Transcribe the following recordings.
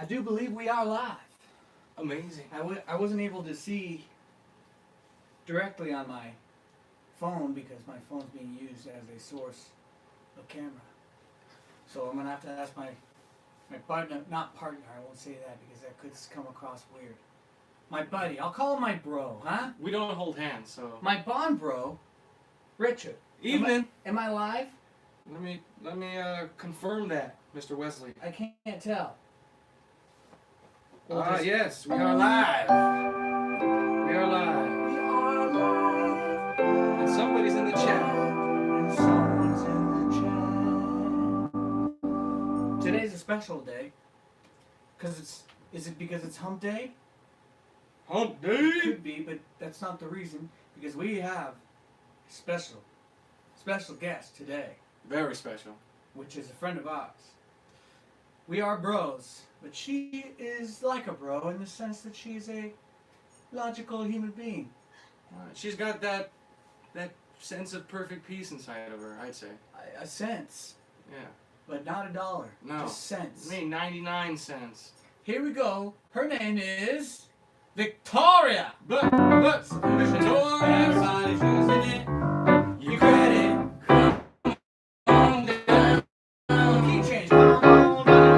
I do believe we are live. Amazing. I wasn't able to see directly on my phone because my phone's being used as a source of camera. So I'm going to have to ask my partner, not partner, I won't say that because that could come across weird. My buddy, I'll call him my bro, huh? We don't hold hands, so. My bond bro, Richard. Evening. Am I live? Let me confirm that, Mr. Wesley. I can't tell. Yes, we are live. We are live. We are live. And somebody's in the chat. And someone's in the chat. Today's a special day. Is it because it's hump day? Hump day? Could be, but that's not the reason. Because we have a special guest today. Very special. Which is a friend of ours. We are bros, but she is like a bro in the sense that she is a logical human being. She's got that sense of perfect peace inside of her, I'd say. A sense. Yeah. But not a dollar. No. Just cents. Me, 99 cents. Here we go. Her name is Victoria. But Victoria. Everybody's using it. You credit. On down. Key change. Come on down.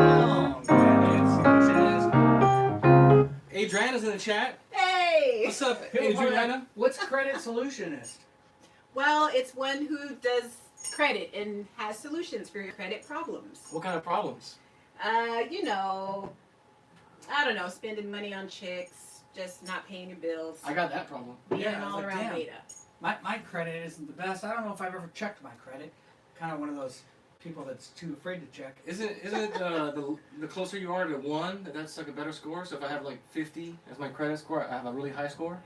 Adriana's in the chat. Hey! What's up, Adriana? What's credit solutionist? Well, it's one who does credit and has solutions for your credit problems. What kind of problems? I don't know, spending money on chicks, just not paying your bills, I got that problem. being Yeah, an I was like, all-around damn. beta. My credit isn't the best. I don't know if I've ever checked my credit. Kind of one of those people that's too afraid to check. Isn't it the closer you are to 1, that's like a better score? So if I have like 50 as my credit score, I have a really high score?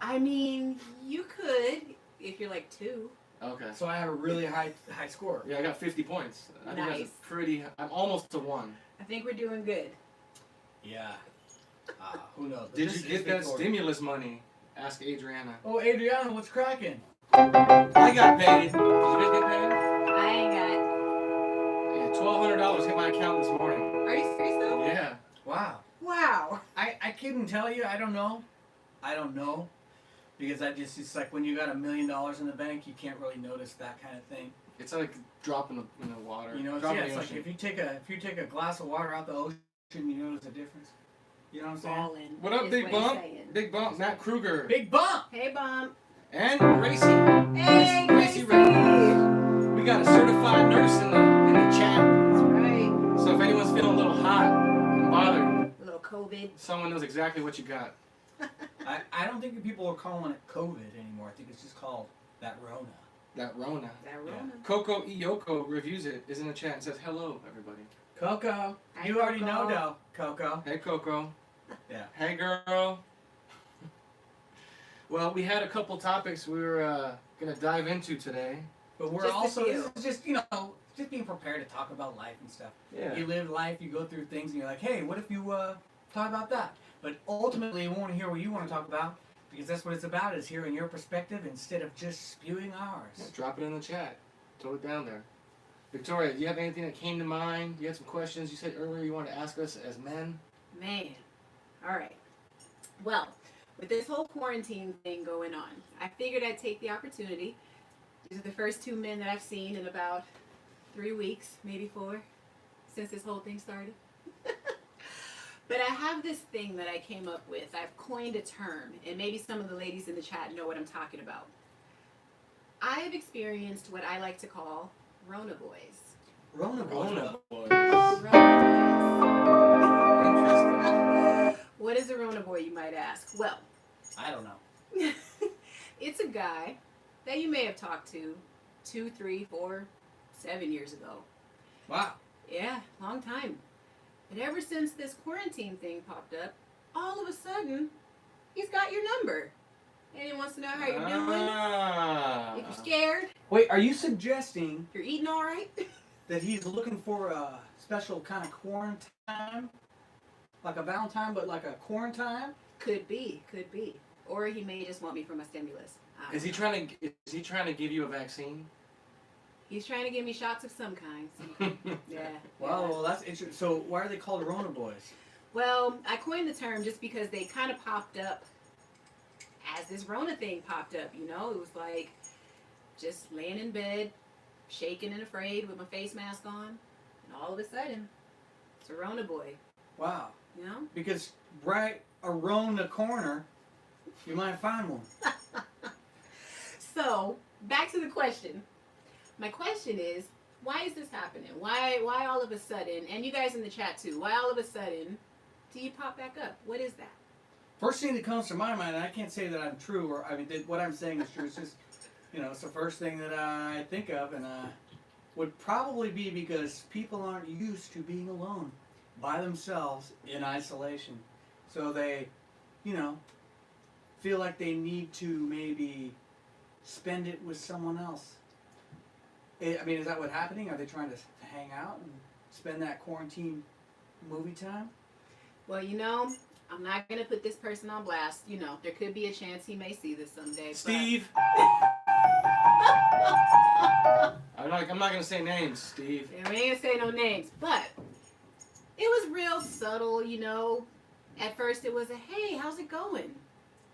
I mean, you could if you're like 2. Okay. So I have a really high score. Yeah, I got 50 points. I think Nice. that's a pretty. I'm almost to 1. I think we're doing good. Yeah. Who knows? But Did this you is get that Victoria. stimulus money? Ask Adriana. Oh, Adriana, what's cracking? I got paid. Did you guys get paid? I ain't got. Yeah, $1,200 hit my account this morning. Are you serious though? Yeah. Wow. Wow. I couldn't tell you. I don't know. Because it's like when you got $1 million in the bank, you can't really notice that kind of thing. It's like dropping in the water. You know, Drop in it's the like ocean. if you take a glass of water out the ocean, you notice a difference. You know what I'm saying? Ballin'. What up, is Big he's Bump? saying. Big Bump, Matt Kruger. Big bump. Hey, Bump. And Gracie. Hey, Gracie Gracie. Reyes. We got a certified nurse in the chat. That's right. So if anyone's feeling a little hot and bothered, A little COVID. someone knows exactly what you got. I don't think people are calling it COVID anymore. I think it's just called that Rona. That Rona. That Rona. Coco Iyoko reviews it, is in the chat and says, hello, everybody. Coco. Hi, You already Coco. know, though, Coco. Hey, Coco. Yeah. Hey, girl. Well, we had a couple topics we were going to dive into today. But we're Just a also, few. this is just, just being prepared to talk about life and stuff. Yeah. You live life, you go through things, and you're like, hey, what if you talk about that? But ultimately, we want to hear what you want to talk about, because that's what it's about, is hearing your perspective instead of just spewing Yeah, ours. drop it in the chat. Throw it down there. Victoria, do you have anything that came to mind? You had some questions you said earlier you wanted to ask us as men? Man. All right. Well, with this whole quarantine thing going on, I figured I'd take the opportunity. These are the first 2 men that I've seen in about 3 weeks, maybe 4, since this whole thing started. But I have this thing that I came up with. I've coined a term, and maybe some of the ladies in the chat know what I'm talking about. I have experienced what I like to call Rona boys. Rona, Rona boys. Rona boys. What is a Rona boy, you might ask? Well, I don't know. it's a guy that you may have talked to 2, 3, 4, 7 years ago. Wow. Yeah, long time. But ever since this quarantine thing popped up, all of a sudden, he's got your number. And he wants to know how you're doing. If you're scared, Wait, are you suggesting if you're eating all right. that he's looking for a special kind of quarantine? Like a Valentine, but like a quarantine? Could be. Or he may just want me for my stimulus. I Is he don't know. trying to give you a vaccine? He's trying to give me shots of some kind. Yeah. Wow, well, that's interesting. So why are they called Rona boys? Well, I coined the term just because they kind of popped up as this Rona thing popped up. You know, it was like just laying in bed, shaking and afraid with my face mask on, and all of a sudden, it's a Rona boy. Wow. You know? Because right around the corner, you might find one. So, back to the question. My question is, why is this happening? Why all of a sudden, and you guys in the chat too, why all of a sudden do you pop back up? What is that? First thing that comes to my mind, and I can't say that I'm true, or I mean, what I'm saying is true. It's just, it's the first thing that I think of, and would probably be because people aren't used to being alone by themselves in isolation. So they, feel like they need to maybe spend it with someone else. I mean, is that what's happening? Are they trying to hang out and spend that quarantine movie time? Well, I'm not going to put this person on blast. There could be a chance he may see this someday. Steve. I'm not going to say names, Steve. Yeah, we ain't going to say no names. But it was real subtle, At first it was a, hey, how's it going?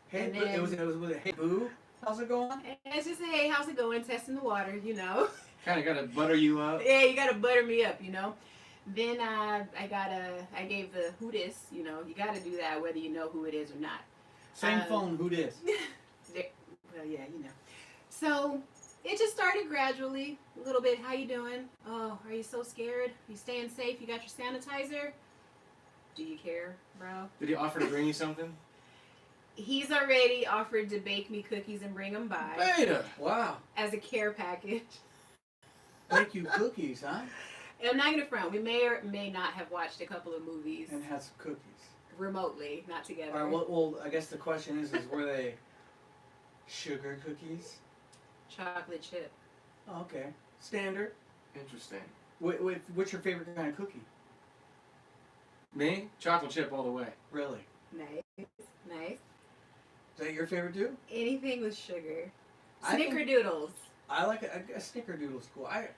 Hey, And it then- was with a hey boo. How's it going? And it's just, hey, how's it going? Testing the water, Kind of got to butter you up. Yeah, you gotta butter me up, Then I gave the who this, you gotta do that whether you know who it is or not. Same phone. Who dis? Well, yeah, So it just started gradually, a little bit. How you doing? Oh, are you so scared? Are you staying safe? You got your sanitizer? Do you care, bro? Did he offer to bring you something? He's already offered to bake me cookies and bring them by Beta. Wow. as a care package. Thank you, cookies, huh? And I'm not gonna front. We may or may not have watched a couple of movies And had some cookies. remotely, not together. All right. Well, I guess the question is were they sugar cookies? Chocolate chip. Oh, okay. Standard. Interesting. What's your favorite kind of cookie? Me? Chocolate chip all the way. Really? Nice. Is that your favorite too? Anything with sugar. I think- Snickerdoodles. I like a snickerdoodle school. I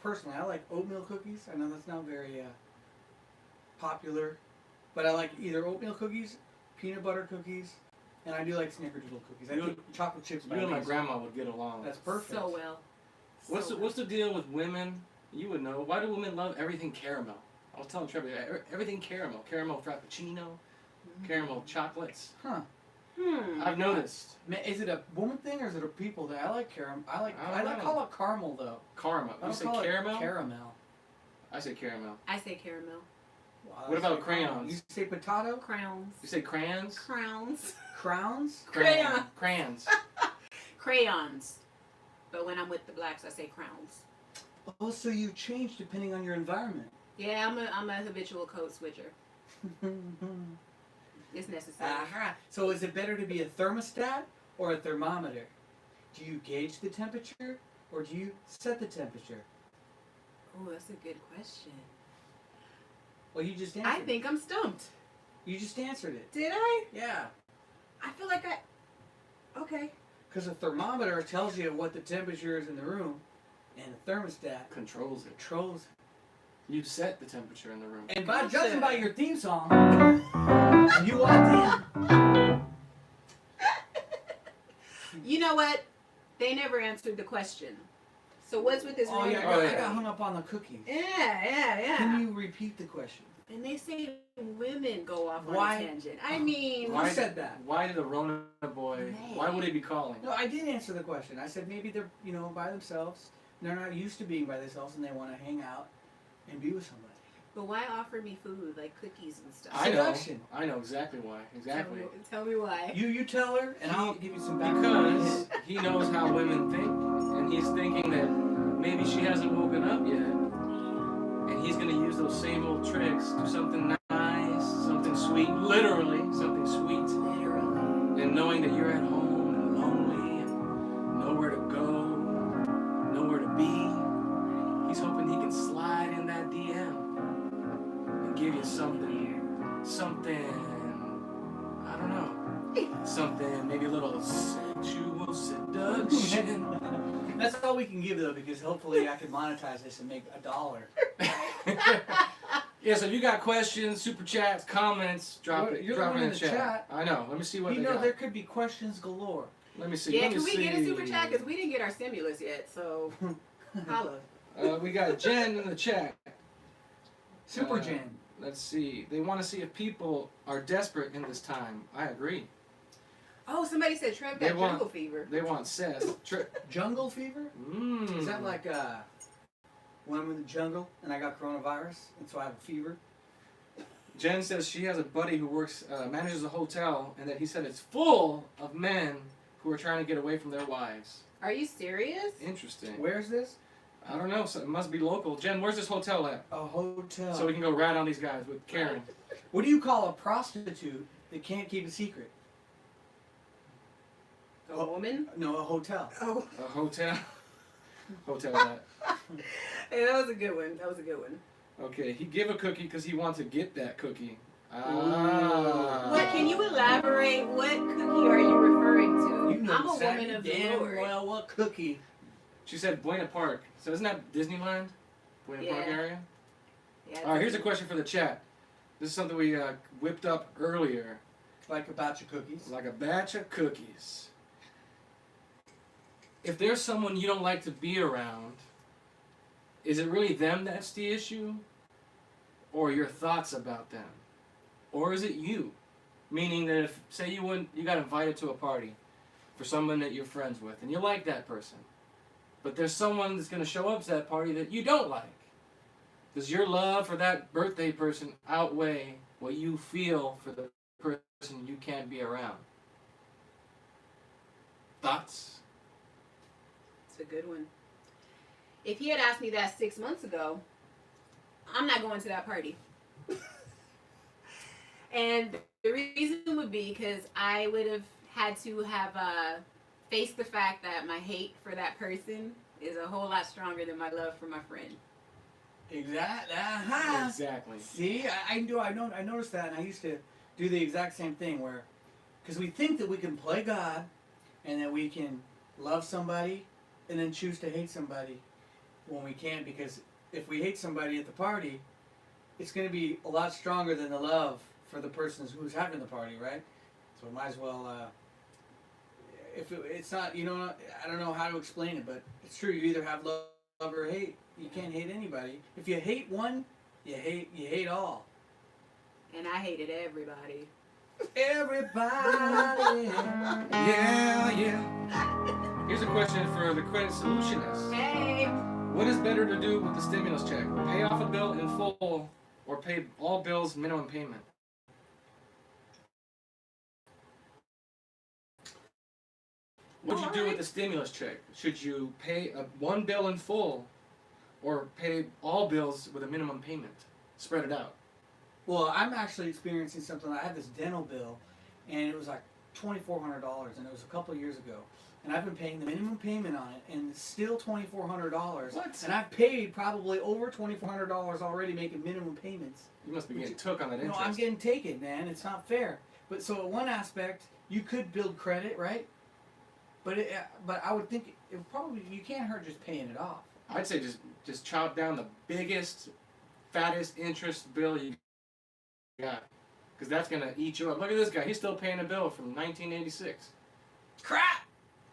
like oatmeal cookies. I know that's not very popular, but I like either oatmeal cookies, peanut butter cookies, and I do like snickerdoodle cookies. I think chocolate chips. You and my grandma would get along. That's perfect. So well. What's the deal with women? You would know. Why do women love everything caramel? I was telling Trevor, everything caramel. Caramel frappuccino, caramel chocolates. Huh? I've noticed. Is it a woman thing or is it a people thing? I like caramel. I don't know. call it caramel though. Caramel. I You don't say call it caramel? Caramel. I say caramel. I say caramel. Wow, What I about say caramel. crayons? You say potato? Crowns. You say crayons? Crowns. Crowns? Crayon. Crayons. Crayons. But when I'm with the blacks, I say crowns. Oh, so you change depending on your environment. Yeah, I'm a habitual code switcher. It's necessary. Aha. So is it better to be a thermostat or a thermometer? Do you gauge the temperature or do you set the temperature? Oh, that's a good question. Well, you just answered I think I'm stumped. it. You just answered it. Did I? Yeah. I feel like okay. Because a thermometer tells you what the temperature is in the room, and a thermostat Controls it. controls it. You set the temperature in the room. And by Gotcha. judging by your theme song, you walked in. You know what? They never answered the question. So what's with this? Oh yeah, Rona I guy? got hung up on the cookies. Yeah. Can you repeat the question? And they say women go off on Why? a tangent. I mean, Why? said that? Why did the Rona boy? Why would he be calling? No, I did answer the question. I said maybe they're by themselves. They're not used to being by themselves, and they want to hang out and be with somebody. but why offer me food like cookies and stuff? Seduction. I know exactly why. Exactly. Tell me why. You tell her, and I'll give you some background. Because he knows how women think, and he's thinking that maybe she hasn't woken up yet, and he's gonna use those same old tricks, do something nice, something sweet, literally something sweet, Literally. and knowing that you're at home and lonely and nowhere to go, nowhere to be, he's hoping he can slide in that DM and give you something, I don't know. something, maybe a little sexual seduction. That's all we can give though, because hopefully I can monetize this and make $1. Yeah, so if you got questions, super chats, comments, drop Well, it. you're Drop the it one in in the the chat. chat. I know. Let me see what You they know, got. there could be questions galore. Let me see. Yeah, Let me can we get a see. super chat? Because we didn't get our stimulus yet, so holla. We got Jen in the chat. Super Jen. Let's see. They want to see if people are desperate in this time. I agree. Oh, somebody said Trev They got want- jungle fever. They want Seth. Jungle fever? Is that like when I'm in the jungle and I got coronavirus and so I have a fever? Jen says she has a buddy who works, manages a hotel, and that he said it's full of men who are trying to get away from their wives. Are you serious? Interesting. Where's this? I don't know. So it must be local. Jen, where's this hotel at? A hotel. So we can go rat on these guys with Karen. What do you call a prostitute that can't keep a secret? A woman? No, a hotel. Oh, A hotel. Hotel that. hey, that was a good one. That was a good one. Okay, he give a cookie because he wants to get that cookie. What? Can you elaborate? What cookie are you referring to? You know I'm a exactly woman of the damn Lord. well what cookie. She said Buena Park. So isn't that Disneyland? Buena Park Yeah. area? Yeah, All right, here's a question for the chat. This is something we whipped up earlier. Like a batch of cookies. Like a batch of cookies. If there's someone you don't like to be around, is it really them that's the issue? Or your thoughts about them? Or is it you? Meaning that if, say you got invited to a party for someone that you're friends with, and you like that person, but there's someone that's going to show up to that party that you don't like. Does your love for that birthday person outweigh what you feel for the person you can't be around? Thoughts? It's a good one. If he had asked me that 6 months ago, I'm not going to that party. And the reason would be because I would have had to have faced the fact that my hate for that person is a whole lot stronger than my love for my friend. Exactly. Exactly. See, I noticed that, and I used to do the exact same thing where, because we think that we can play God, and that we can love somebody, and then choose to hate somebody when we can't, because if we hate somebody at the party, it's going to be a lot stronger than the love for the person who's having the party, right? So we might as well, it's not, I don't know how to explain it, but it's true. You either have love or hate. You can't hate anybody. If you hate one, you hate all. And I hated everybody. Everybody. Yeah. Here's a question for the credit solutionist. Hey! What is better to do with the stimulus check? Pay off a bill in full or pay all bills minimum payment? What would you do with the stimulus check? Should you pay one bill in full or pay all bills with a minimum payment? Spread it out. Well, I'm actually experiencing something. I had this dental bill, and it was like $2,400, and it was a couple of years ago. And I've been paying the minimum payment on it, and it's still $2,400. What? And I've paid probably over $2,400 already making minimum payments. You must be getting took on that No, interest. I'm getting taken, man. It's not fair. But so at one aspect, you could build credit, right? But I would think it probably you can't hurt just paying it off. I'd say just chop down the biggest, fattest interest bill you got. Because that's going to eat you up. Look at this guy. He's still paying a bill from 1986. Crap!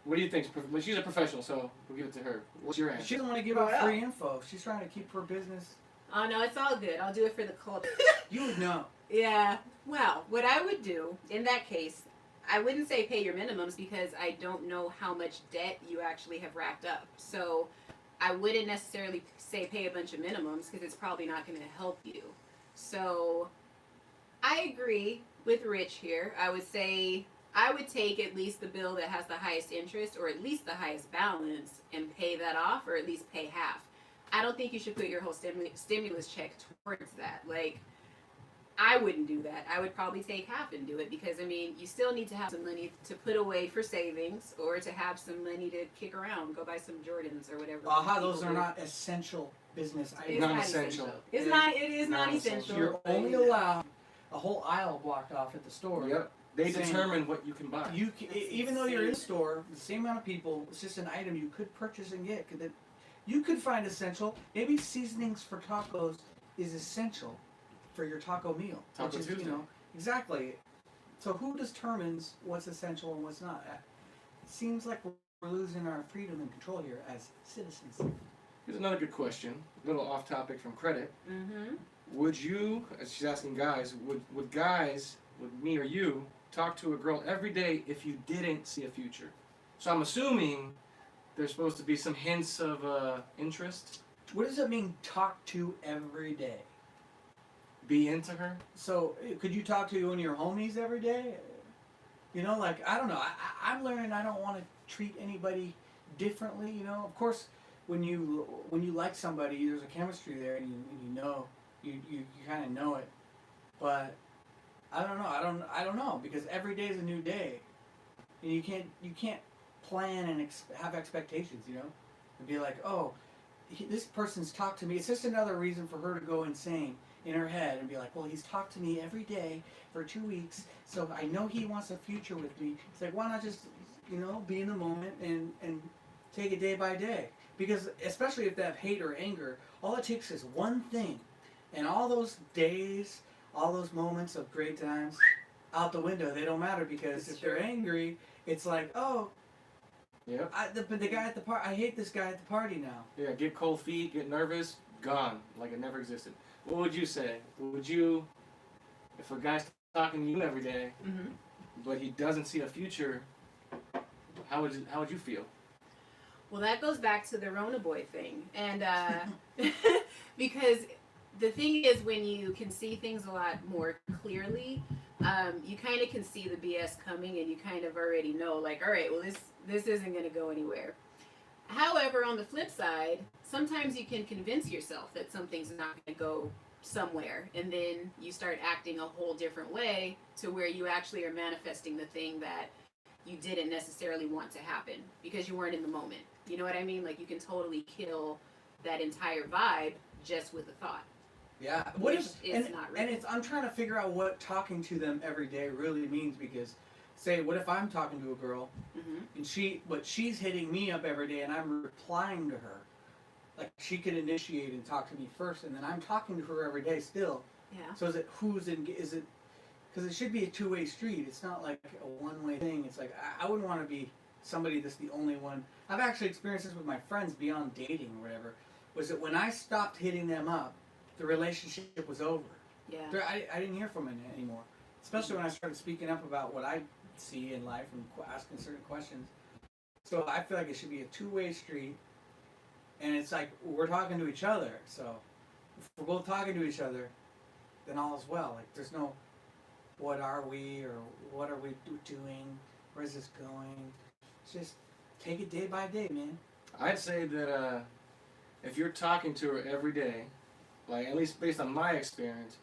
What do you think? Well, she's a professional, so we'll give it to her. What's your answer? She doesn't want to give out free info. She's trying to keep her business. Oh no, it's all good. I'll do it for the culture. You would know. Yeah. Well, what I would do in that case, I wouldn't say pay your minimums because I don't know how much debt you actually have racked up. So I wouldn't necessarily say pay a bunch of minimums because it's probably not going to help you. So I agree with Rich here. I would say I would take at least the bill that has the highest interest or at least the highest balance and pay that off, or at least pay half. I don't think you should put your whole stimulus check towards that. Like, I wouldn't do that. I would probably take half and do it because, I mean, you still need to have some money to put away for savings or to have some money to kick around, go buy some Jordans or whatever. Aha, those people are do. not essential business It's items. Not not essential. essential. It is not Non-essential. essential. You're only allowed a whole aisle blocked off at the store. Yep. They saying, determine what you can buy. Even though you're in store, the same amount of people, it's just an item you could purchase and get. You could find essential. Maybe seasonings for tacos is essential for your taco meal. Taco which is, Tuesday. Exactly. So who determines what's essential and what's not? It seems like we're losing our freedom and control here as citizens. Here's another good question. A little off topic from credit. Mm-hmm. Would you, as she's asking guys, would guys, would me or you, talk to a girl every day if you didn't see a future? So I'm assuming there's supposed to be some hints of interest. What does it mean, talk to every day? Be into her? So, could you talk to one of your homies every day? Like, I don't know. I'm learning I don't want to treat anybody differently, Of course, when you like somebody, there's a chemistry there, and you kind of know it. But I don't know. I don't know, because every day is a new day, and you can't plan and have expectations, and be like, oh, this person's talked to me. It's just another reason for her to go insane in her head and be like, well, he's talked to me every day for 2 weeks, so I know he wants a future with me. It's like, why not just, be in the moment and take it day by day? Because especially if they have hate or anger, all it takes is one thing, and all those days, all those moments of great times, out the window. They don't matter, because if they're angry, it's like, oh, yep. the guy at the party, I hate this guy at the party now. Yeah, get cold feet, get nervous, gone, like it never existed. What would you say? Would you, if a guy's talking to you every day, Mm-hmm. but he doesn't see a future, how would you feel? Well, that goes back to the Rona boy thing, and because the thing is, when you can see things a lot more clearly, you kind of can see the BS coming, and you kind of already know, like, all right, well, this isn't going to go anywhere. However, on the flip side, sometimes you can convince yourself that something's not going to go somewhere, and then you start acting a whole different way to where you actually are manifesting the thing that you didn't necessarily want to happen because you weren't in the moment. You know what I mean? Like, you can totally kill that entire vibe just with a thought. Yeah. I'm trying to figure out what talking to them every day really means, because say, what if I'm talking to a girl, Mm-hmm. and she's hitting me up every day and I'm replying to her? Like, she could initiate and talk to me first, and then I'm talking to her every day still. Yeah. So is it because it should be a two-way street. It's not like a one-way thing. It's like, I wouldn't want to be somebody that's the only one. I've actually experienced this with my friends beyond dating or whatever, was that when I stopped hitting them up, the relationship was over. Yeah. I didn't hear from them anymore. Especially when I started speaking up about what I see in life and asking certain questions. So I feel like it should be a two-way street, and it's like we're talking to each other. So if we're both talking to each other, then all is well. Like, there's no what are we, or what are we doing, where's this going. It's just take it day by day, man. I'd say that if you're talking to her every day, like, at least based on my experience,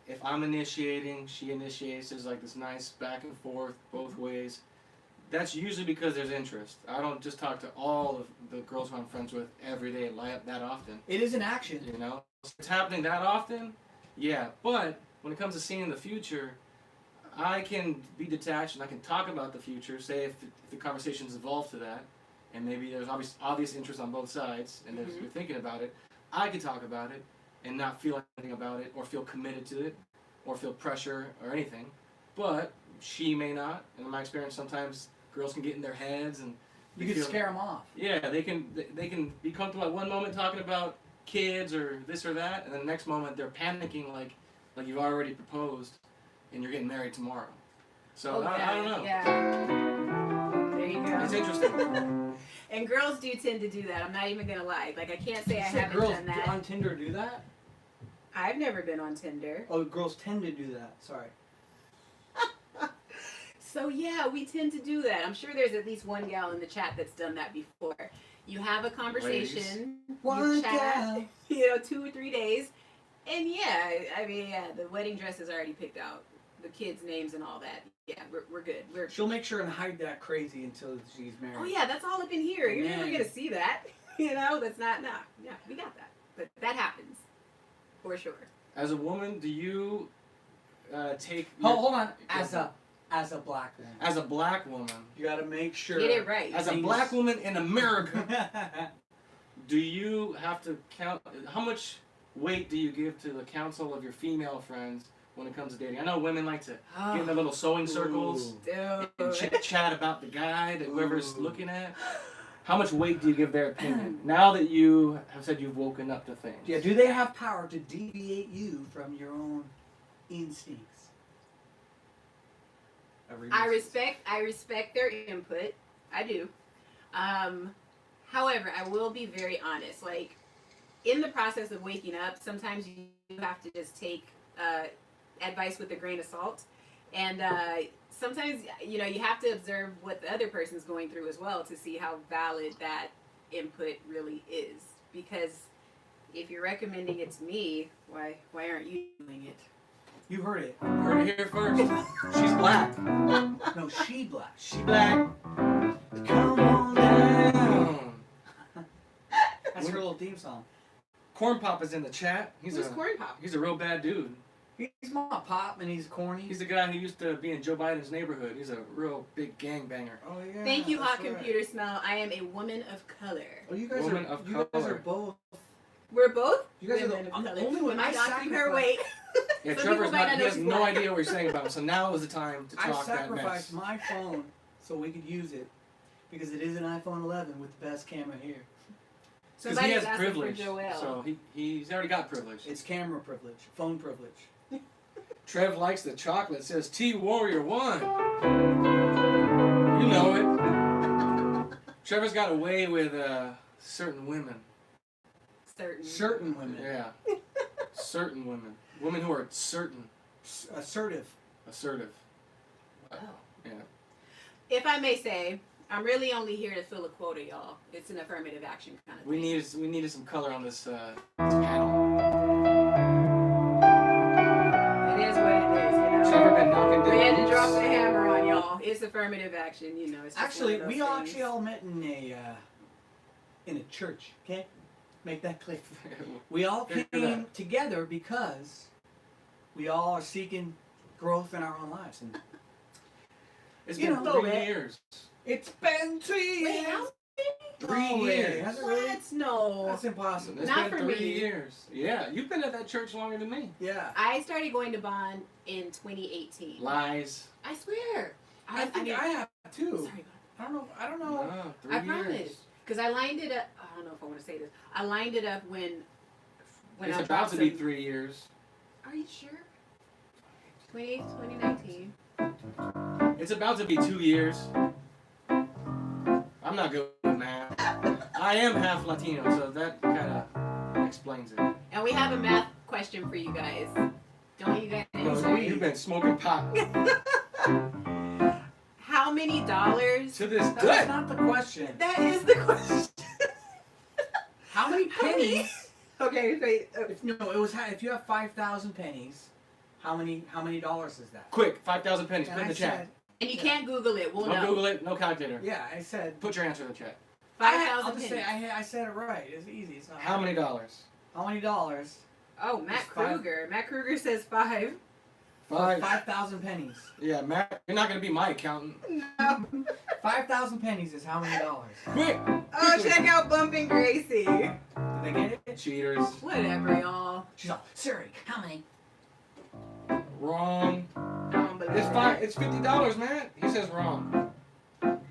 if I'm initiating, she initiates, there's like this nice back and forth both ways. That's usually because there's interest. I don't just talk to all of the girls who I'm friends with every day that often. It is an action. If it's happening that often, yeah. But when it comes to seeing the future, I can be detached and I can talk about the future, say if the conversation's evolved to that, and maybe there's obvious interest on both sides, and Mm-hmm. you're thinking about it, I can talk about it and not feel anything about it, or feel committed to it, or feel pressure or anything. But she may not, and in my experience, sometimes girls can get in their heads and You can scare them off. Yeah, they can be comfortable at one moment talking about kids or this or that, and then the next moment they're panicking like you've already proposed and you're getting married tomorrow. So I don't know. Yeah. There you go. It's interesting. And girls do tend to do that. I'm not even gonna lie. Like, I can't say I haven't girls done that. on Tinder do that? I've never been on Tinder. Oh, girls tend to do that. Sorry. So yeah, we tend to do that. I'm sure there's at least one gal in the chat that's done that before. You have a conversation, you chat, 2 or 3 days, and yeah, I mean, yeah, the wedding dress is already picked out, the kids' names and all that. Yeah, we're good. She'll make sure and hide that crazy until she's married. Oh yeah, that's all up in here. You're Man. never gonna see that. That's not. Nah, yeah, we got that. But that happens, for sure. As a woman, do you take. Hold on. As a black woman. As a black woman. You gotta make sure. Get it right. As a black woman in America, do you have to count? How much weight do you give to the counsel of your female friends when it comes to dating? I know women like to get in the little sewing circles and chat about the guy that whoever's looking at. How much weight do you give their opinion now that you have said you've woken up to things? Yeah, do they have power to deviate you from your own instincts? I respect their input. I do. However, I will be very honest. Like, in the process of waking up, sometimes you have to just take advice with a grain of salt. And sometimes, you know, you have to observe what the other person's going through as well to see how valid that input really is. Because if you're recommending it to me, why aren't you doing it? You heard it. Heard it here first. She's black. No, she black. She black. Come on down. That's her little theme song. Corn Pop is in the chat. Who's Corn Pop? He's a real bad dude. He's my pop and he's corny. He's the guy who used to be in Joe Biden's neighborhood. He's a real big gangbanger. Oh yeah. Thank you, Hot right. Computer Smell. I am a woman of color. Oh, you guys Woman are. of You guys color. are both. We're both You guys women are of the color. only one Am I I doctoring her sacrifice. weight? Yeah, Some Trevor's people might not. He know has she's no black. idea what you're saying about him. So now is the time to I talk that mess. sacrificed my phone so we could use it because it is an iPhone 11 with the best camera here. Because he Somebody's has asking privilege. for Joelle. So he's already got privilege. It's camera privilege, phone privilege. Trev likes the chocolate. It says T Warrior 1. You know it. Trevor's got a way with certain women. Certain women. Yeah. Certain women. Women who are certain. Assertive. Assertive. Oh. Yeah. If I may say, I'm really only here to fill a quota, y'all. It's an affirmative action kind of We thing. needed some color on this panel. It is what it is, you know. Trevor been knocking We had to down drop the boots. hammer on y'all. It's affirmative action, you know. It's just Actually, one of we those all things. actually all met in a church. Okay, make that clear. We all Hear came that. together because we all are seeking growth in our own lives, and It's You been know, 3 man. years. it's been 3 Wait, years. how? 3 No way. years. Has it really? What? No. That's impossible. It's Not been for 3 me. years. Yeah, you've been at that church longer than me. Yeah. I started going to Bond in 2018. Lies. I swear. I think I have too. Sorry, I don't know. No, 3 I years. promise. Because I lined it up. I don't know if I want to say this. I lined it up when It's I about dropped to be some- 3 years. Are you sure? 2019. It's about to be 2 years. I'm not good with math. I am half Latino, so that kind of explains it. And we have a math question for you guys. Don't you guys? Well, you've been smoking pot How many dollars? to this That's day. not the question. That is the question. How many pennies? Okay, wait. If you have 5,000 pennies, how many dollars is that? Quick, 5,000 pennies. And Put in I the chat. said, And you can't Google it. We'll Don't know. Google it. No calculator. yeah, I said. Put your answer in the chat. I'll 5,000 just pennies. say I said it right. It's easy. It's not How hard. many dollars? How many dollars? Oh, Matt It's five. Kruger. Matt Kruger says 5. For 5,000 pennies. Yeah, Matt, you're not gonna be my accountant. No. 5,000 pennies is how many dollars? Quick. Oh, check out Bumping Gracie. Did they get it? Cheaters. Whatever, y'all. She's all, Siri, how many? Wrong. I don't believe It's it. It's $50, Matt. He says wrong.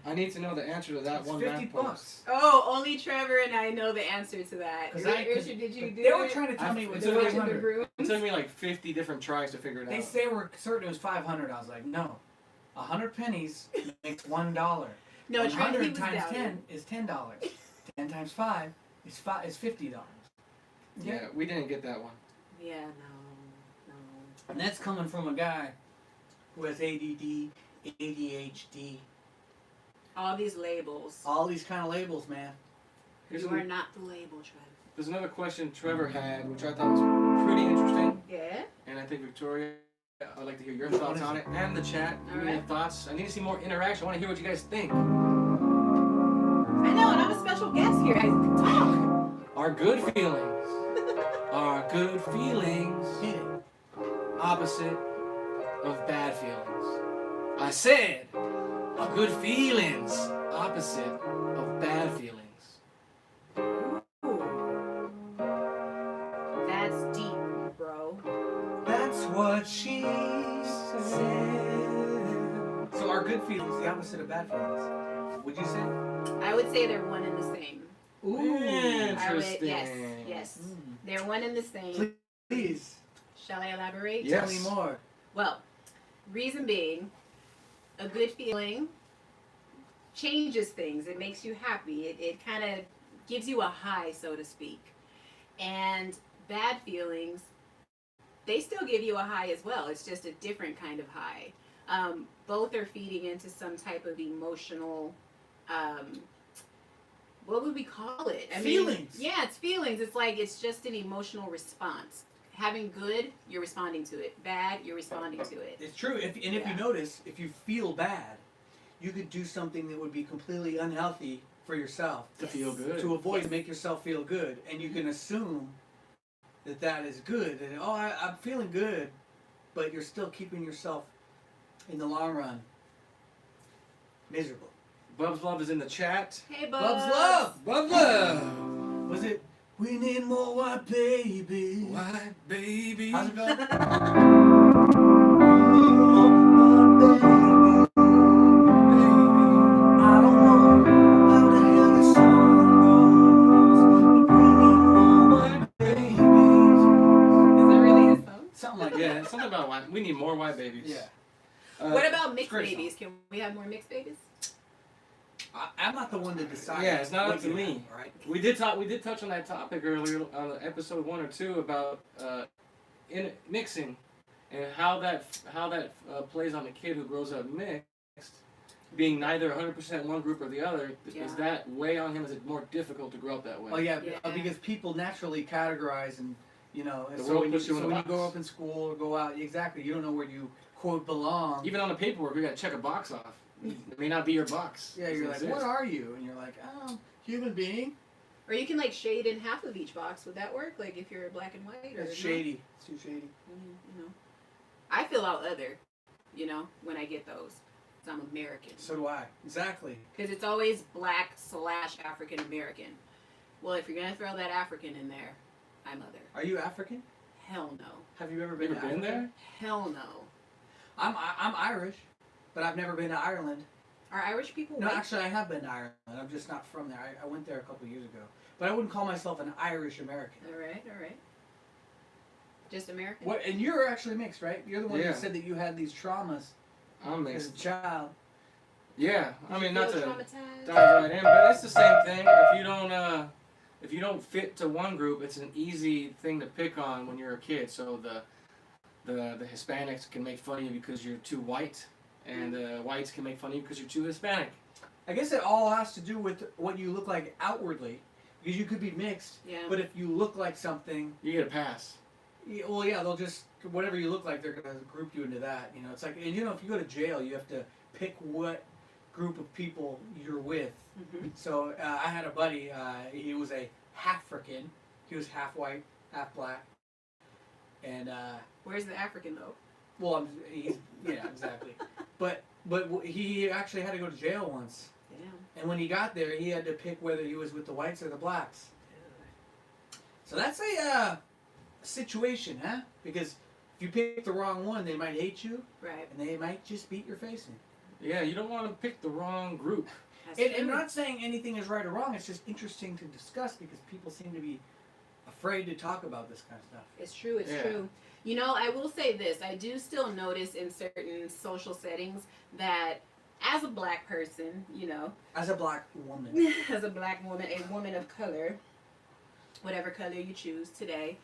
I need to know the answer to that It's one 50 math post. bucks. Oh, only Trevor and I know the answer to that. 'Cause Richard, did you do They were it? trying to tell me it was It's Richard the 500. Groom? It took me like 50 different tries to figure it They out. say we're certain it was 500. I was like, no. 100 pennies makes $1. No, Trent, he 100 was times doubting. 10 is $10. 10 times 5 is $50. Yeah, we didn't get that one. Yeah, no. And that's coming from a guy who has ADD, ADHD, All these labels. all these kind of labels, man. Here's You a- are not the label, Trev. There's another question Trevor had, which I thought was pretty interesting. Yeah? And I think, Victoria, I'd like to hear your thoughts on it. And the chat. All Give me your right. thoughts. I need to see more interaction. I want to hear what you guys think. I know, and I'm a special guest here. I can talk. Our good feelings. Our good feelings. Hit it. Opposite of bad feelings. I said, a good feelings opposite of bad feelings. Ooh. That's deep, bro. That's what she said. So are good feelings the opposite of bad feelings? Would you say? I would say they're one and the same. Ooh. I would, Interesting. yes. They're one and the same. Please. Shall I elaborate? Yeah. Tell me more. Well, reason being, a good feeling changes things. It makes you happy. It kind of gives you a high, so to speak. And bad feelings, they still give you a high as well. It's just a different kind of high. Both are feeding into some type of emotional, what would we call it? Feelings. Yeah, it's feelings. It's like it's just an emotional response. Having good, you're responding to it. Bad, you're responding to it. It's true. If you notice, if you feel bad, you could do something that would be completely unhealthy for yourself To feel good. to avoid make yourself feel good, and you can assume that that is good. And I'm feeling good, but you're still keeping yourself in the long run miserable. Bub's Love is in the chat. Hey, Bubs. Bub's love. Bub's Love. Was it? We need more white baby. White baby. How's it going? Something like Yeah, that. something about white. We need more white babies. Yeah. What about mixed great babies? Can we have more mixed babies? I'm not the one to decide. Yeah, it's not what up to you me. have, right? We did touch on that topic earlier on episode 1 or 2 about mixing and how that plays on a kid who grows up mixed, being neither 100% one group or the other. Yeah. Is that weigh on him? Is it more difficult to grow up that way? Oh yeah, Yeah. because people naturally categorize and and The so world when you, puts you in so a when you box. go up in school or go out, exactly, you don't know where you quote belong. Even on the paperwork, we gotta check a box off. It may not be your box. Yeah, you're It like, exists. what are you? And you're like, oh, human being. Or you can like shade in half of each box. Would that work? Like if you're black and white? Or It's shady. It's too shady. I fill out other, when I get those. 'Cause I'm American. So do I. Exactly. Because it's always black/African American. Well, if you're going to throw that African in there, I'm other. Are you African? Hell no. Have you ever You been ever to been Africa? there? Hell no. I'm Irish, but I've never been to Ireland. Are Irish people No, white? actually, I have been to Ireland. I'm just not from there. I went there a couple years ago. But I wouldn't call myself an Irish American. All right. Just American? What? And you're actually mixed, right? You're the one Yeah. who said that you had these traumas I'm as a mixed. child. Yeah, I mean not Feel to traumatized? dive right in, but it's the same thing. If you don't fit to one group, it's an easy thing to pick on when you're a kid. So the Hispanics can make fun of you because you're too white, and the whites can make fun of you because you're too Hispanic. I guess it all has to do with what you look like outwardly, because you could be mixed, Yeah. but if you look like something, You get a pass. well, yeah, they'll just whatever you look like, they're gonna group you into that. It's like, and if you go to jail, you have to pick what group of people you're with. Mm-hmm. So I had a buddy. He was a half-African. He was half white, half black, and Where's the African though? well, he's yeah, exactly. But he actually had to go to jail once. Damn. And when he got there, he had to pick whether he was with the whites or the blacks. So that's a situation, huh? Because if you pick the wrong one, they might hate you, Right. and they might just beat your face in. Yeah, you don't want to pick the wrong group. That's And true. I'm not saying anything is right or wrong. It's just interesting to discuss because people seem to be afraid to talk about this kind of stuff. It's true. It's Yeah. true. I will say this. I do still notice in certain social settings that as a black person, As a black woman, as a black woman, a woman of color, whatever color you choose today,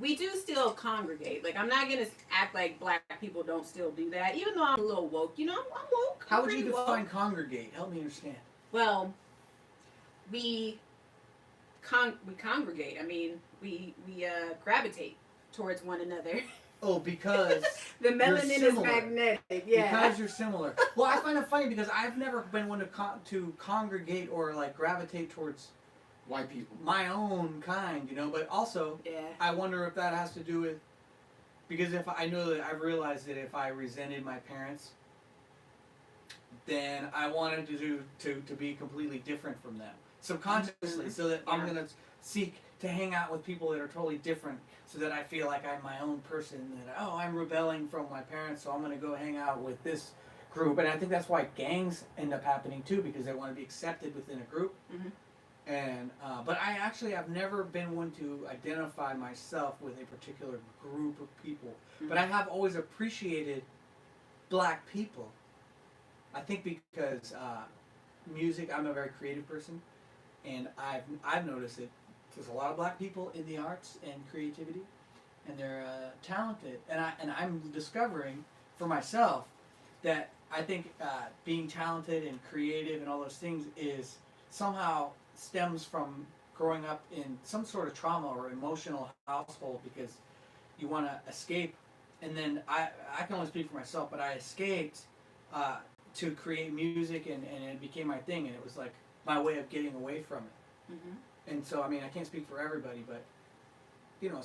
we do still congregate. Like, I'm not going to act like black people don't still do that, even though I'm a little woke. I'm woke. how I'm would you pretty woke. define congregate? Help me understand. Well, we congregate. I mean, we gravitate towards one another. Oh, because The melanin is similar. magnetic. Yeah. because you're similar. Well, I find it funny because I've never been one to congregate or like gravitate towards White people. my own kind, but also Yeah. I wonder if that has to do with Because if I know that I've realized that if I resented my parents, then I wanted to be completely different from them subconsciously, so that I'm gonna seek to hang out with people that are totally different, so that I feel like I'm my own person. That I'm rebelling from my parents, so I'm gonna go hang out with this group. And I think that's why gangs end up happening too, because they want to be accepted within a group. Mm-hmm. And but I've never been one to identify myself with a particular group of people. Mm-hmm. But I have always appreciated black people. I think because music, I'm a very creative person, and I've noticed that there's a lot of black people in the arts and creativity, and they're talented. And I'm discovering for myself that I think being talented and creative and all those things is somehow stems from growing up in some sort of trauma or emotional household, because you want to escape. And then I can only speak for myself, but I escaped to create music, and it became my thing, and it was like my way of getting away from it. Mm-hmm. And so, I mean, I can't speak for everybody, but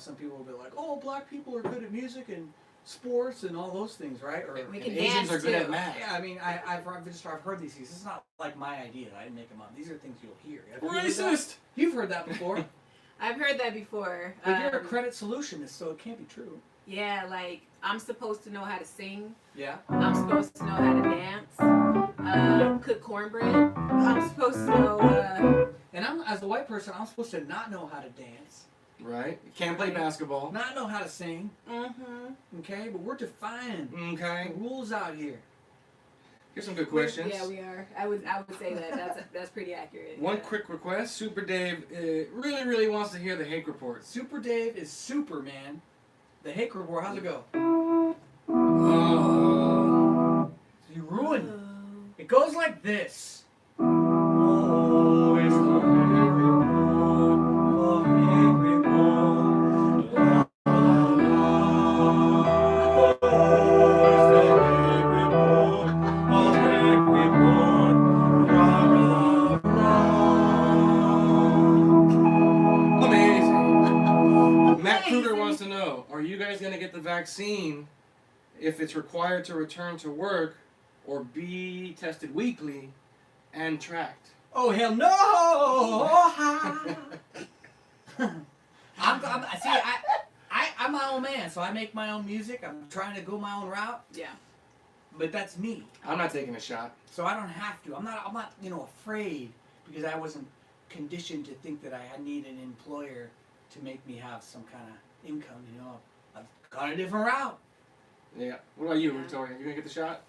some people will be like, oh, black people are good at music and sports and all those things, right? Or We can Asians dance are good too. at math. yeah, I mean, I've heard these things. It's not like my idea. I didn't make them up. These are things you'll hear. Have you heard that? Racist! You've heard that before. I've heard that before. But you're a credit solutionist, so it can't be true. Yeah, like I'm supposed to know how to sing. Yeah. I'm supposed to know how to dance. Cook cornbread. I'm supposed to know. And as a white person, I'm supposed to not know how to dance, Right? Can't play basketball. not know how to sing, Mm-hmm. okay? But we're defining Okay. the rules out here. Here's some good questions. Yeah, we are. I would say that. That's pretty accurate. One yeah. quick request. Super Dave really, really wants to hear the Hake reports. Super Dave is Superman. The Hake Report, how's it go? Oh. You ruined it. It goes like this. Oh, it's the Hake Report, the Hake Report. Oh, it's the Hake Report, the Hake Report. Rah, rah, rah. Amazing. Matt Kruger wants to know, are you guys going to get the vaccine if it's required to return to work or be tested weekly and tracked? Oh, hell no! I'm my own man, so I make my own music. I'm trying to go my own route, Yeah. but that's me. I'm not taking a shot. So I don't have to. I'm not, afraid, because I wasn't conditioned to think that I need an employer to make me have some kind of income. I've gone a different route. Yeah. What about you, Yeah. Victoria? You going to get the shot?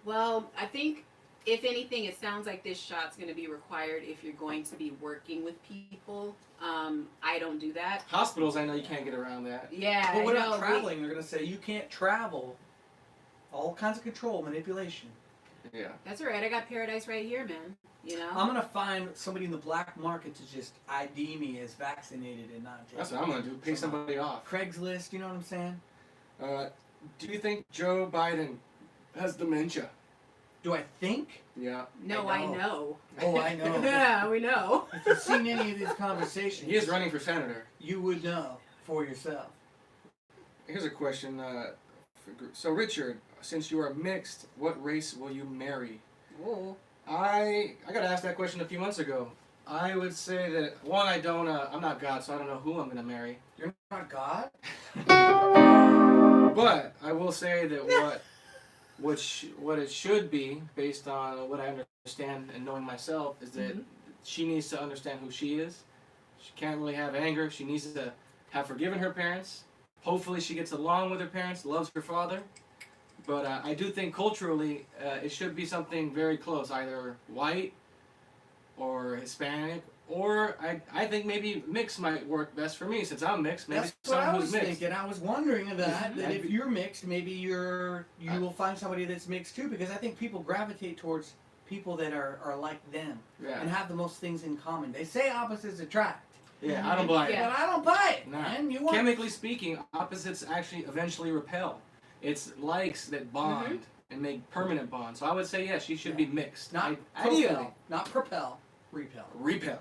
Well, I think if anything, it sounds like this shot's going to be required if you're going to be working with people. I don't do that. Hospitals, I know you can't get around that. Yeah. But what I about know, traveling? They're going to say you can't travel. All kinds of control, manipulation. Yeah. That's all right. I got paradise right here, man. I'm going to find somebody in the black market to just ID me as vaccinated and not just... That's what I'm going to do. Pay somebody off. Craigslist, you know what I'm saying? Do you think Joe Biden has dementia? Do I think? Yeah. No, I I know. know. Oh, I know. Yeah, we know. If you've seen any of these conversations, He is running for senator. you would know for yourself. Here's a question. So, Richard, since you are mixed, what race will you marry? Oh. I got asked that question a few months ago. I would say that, one, I'm not God, so I don't know who I'm going to marry. You're not God? But I will say that what it should be, based on what I understand and knowing myself, is that she needs to understand who she is. She can't really have anger. She needs to have forgiven her parents. Hopefully she gets along with her parents, loves her father. But I do think culturally it should be something very close, either white or Hispanic, or I think maybe mixed might work best for me, since I'm mixed. Maybe That's what I someone was who's mixed. thinking. I was wondering that if you're mixed, maybe you will find somebody that's mixed too, because I think people gravitate towards people that are like them Yeah. and have the most things in common. They say opposites attract. Yeah, I don't buy it. Yeah. But I don't buy it, Nah. man. You want Chemically speaking, opposites actually eventually repel. It's likes that bond and make permanent bonds. So I would say, yeah, she should be mixed. not Ideally. propel, not propel, repel. Repel.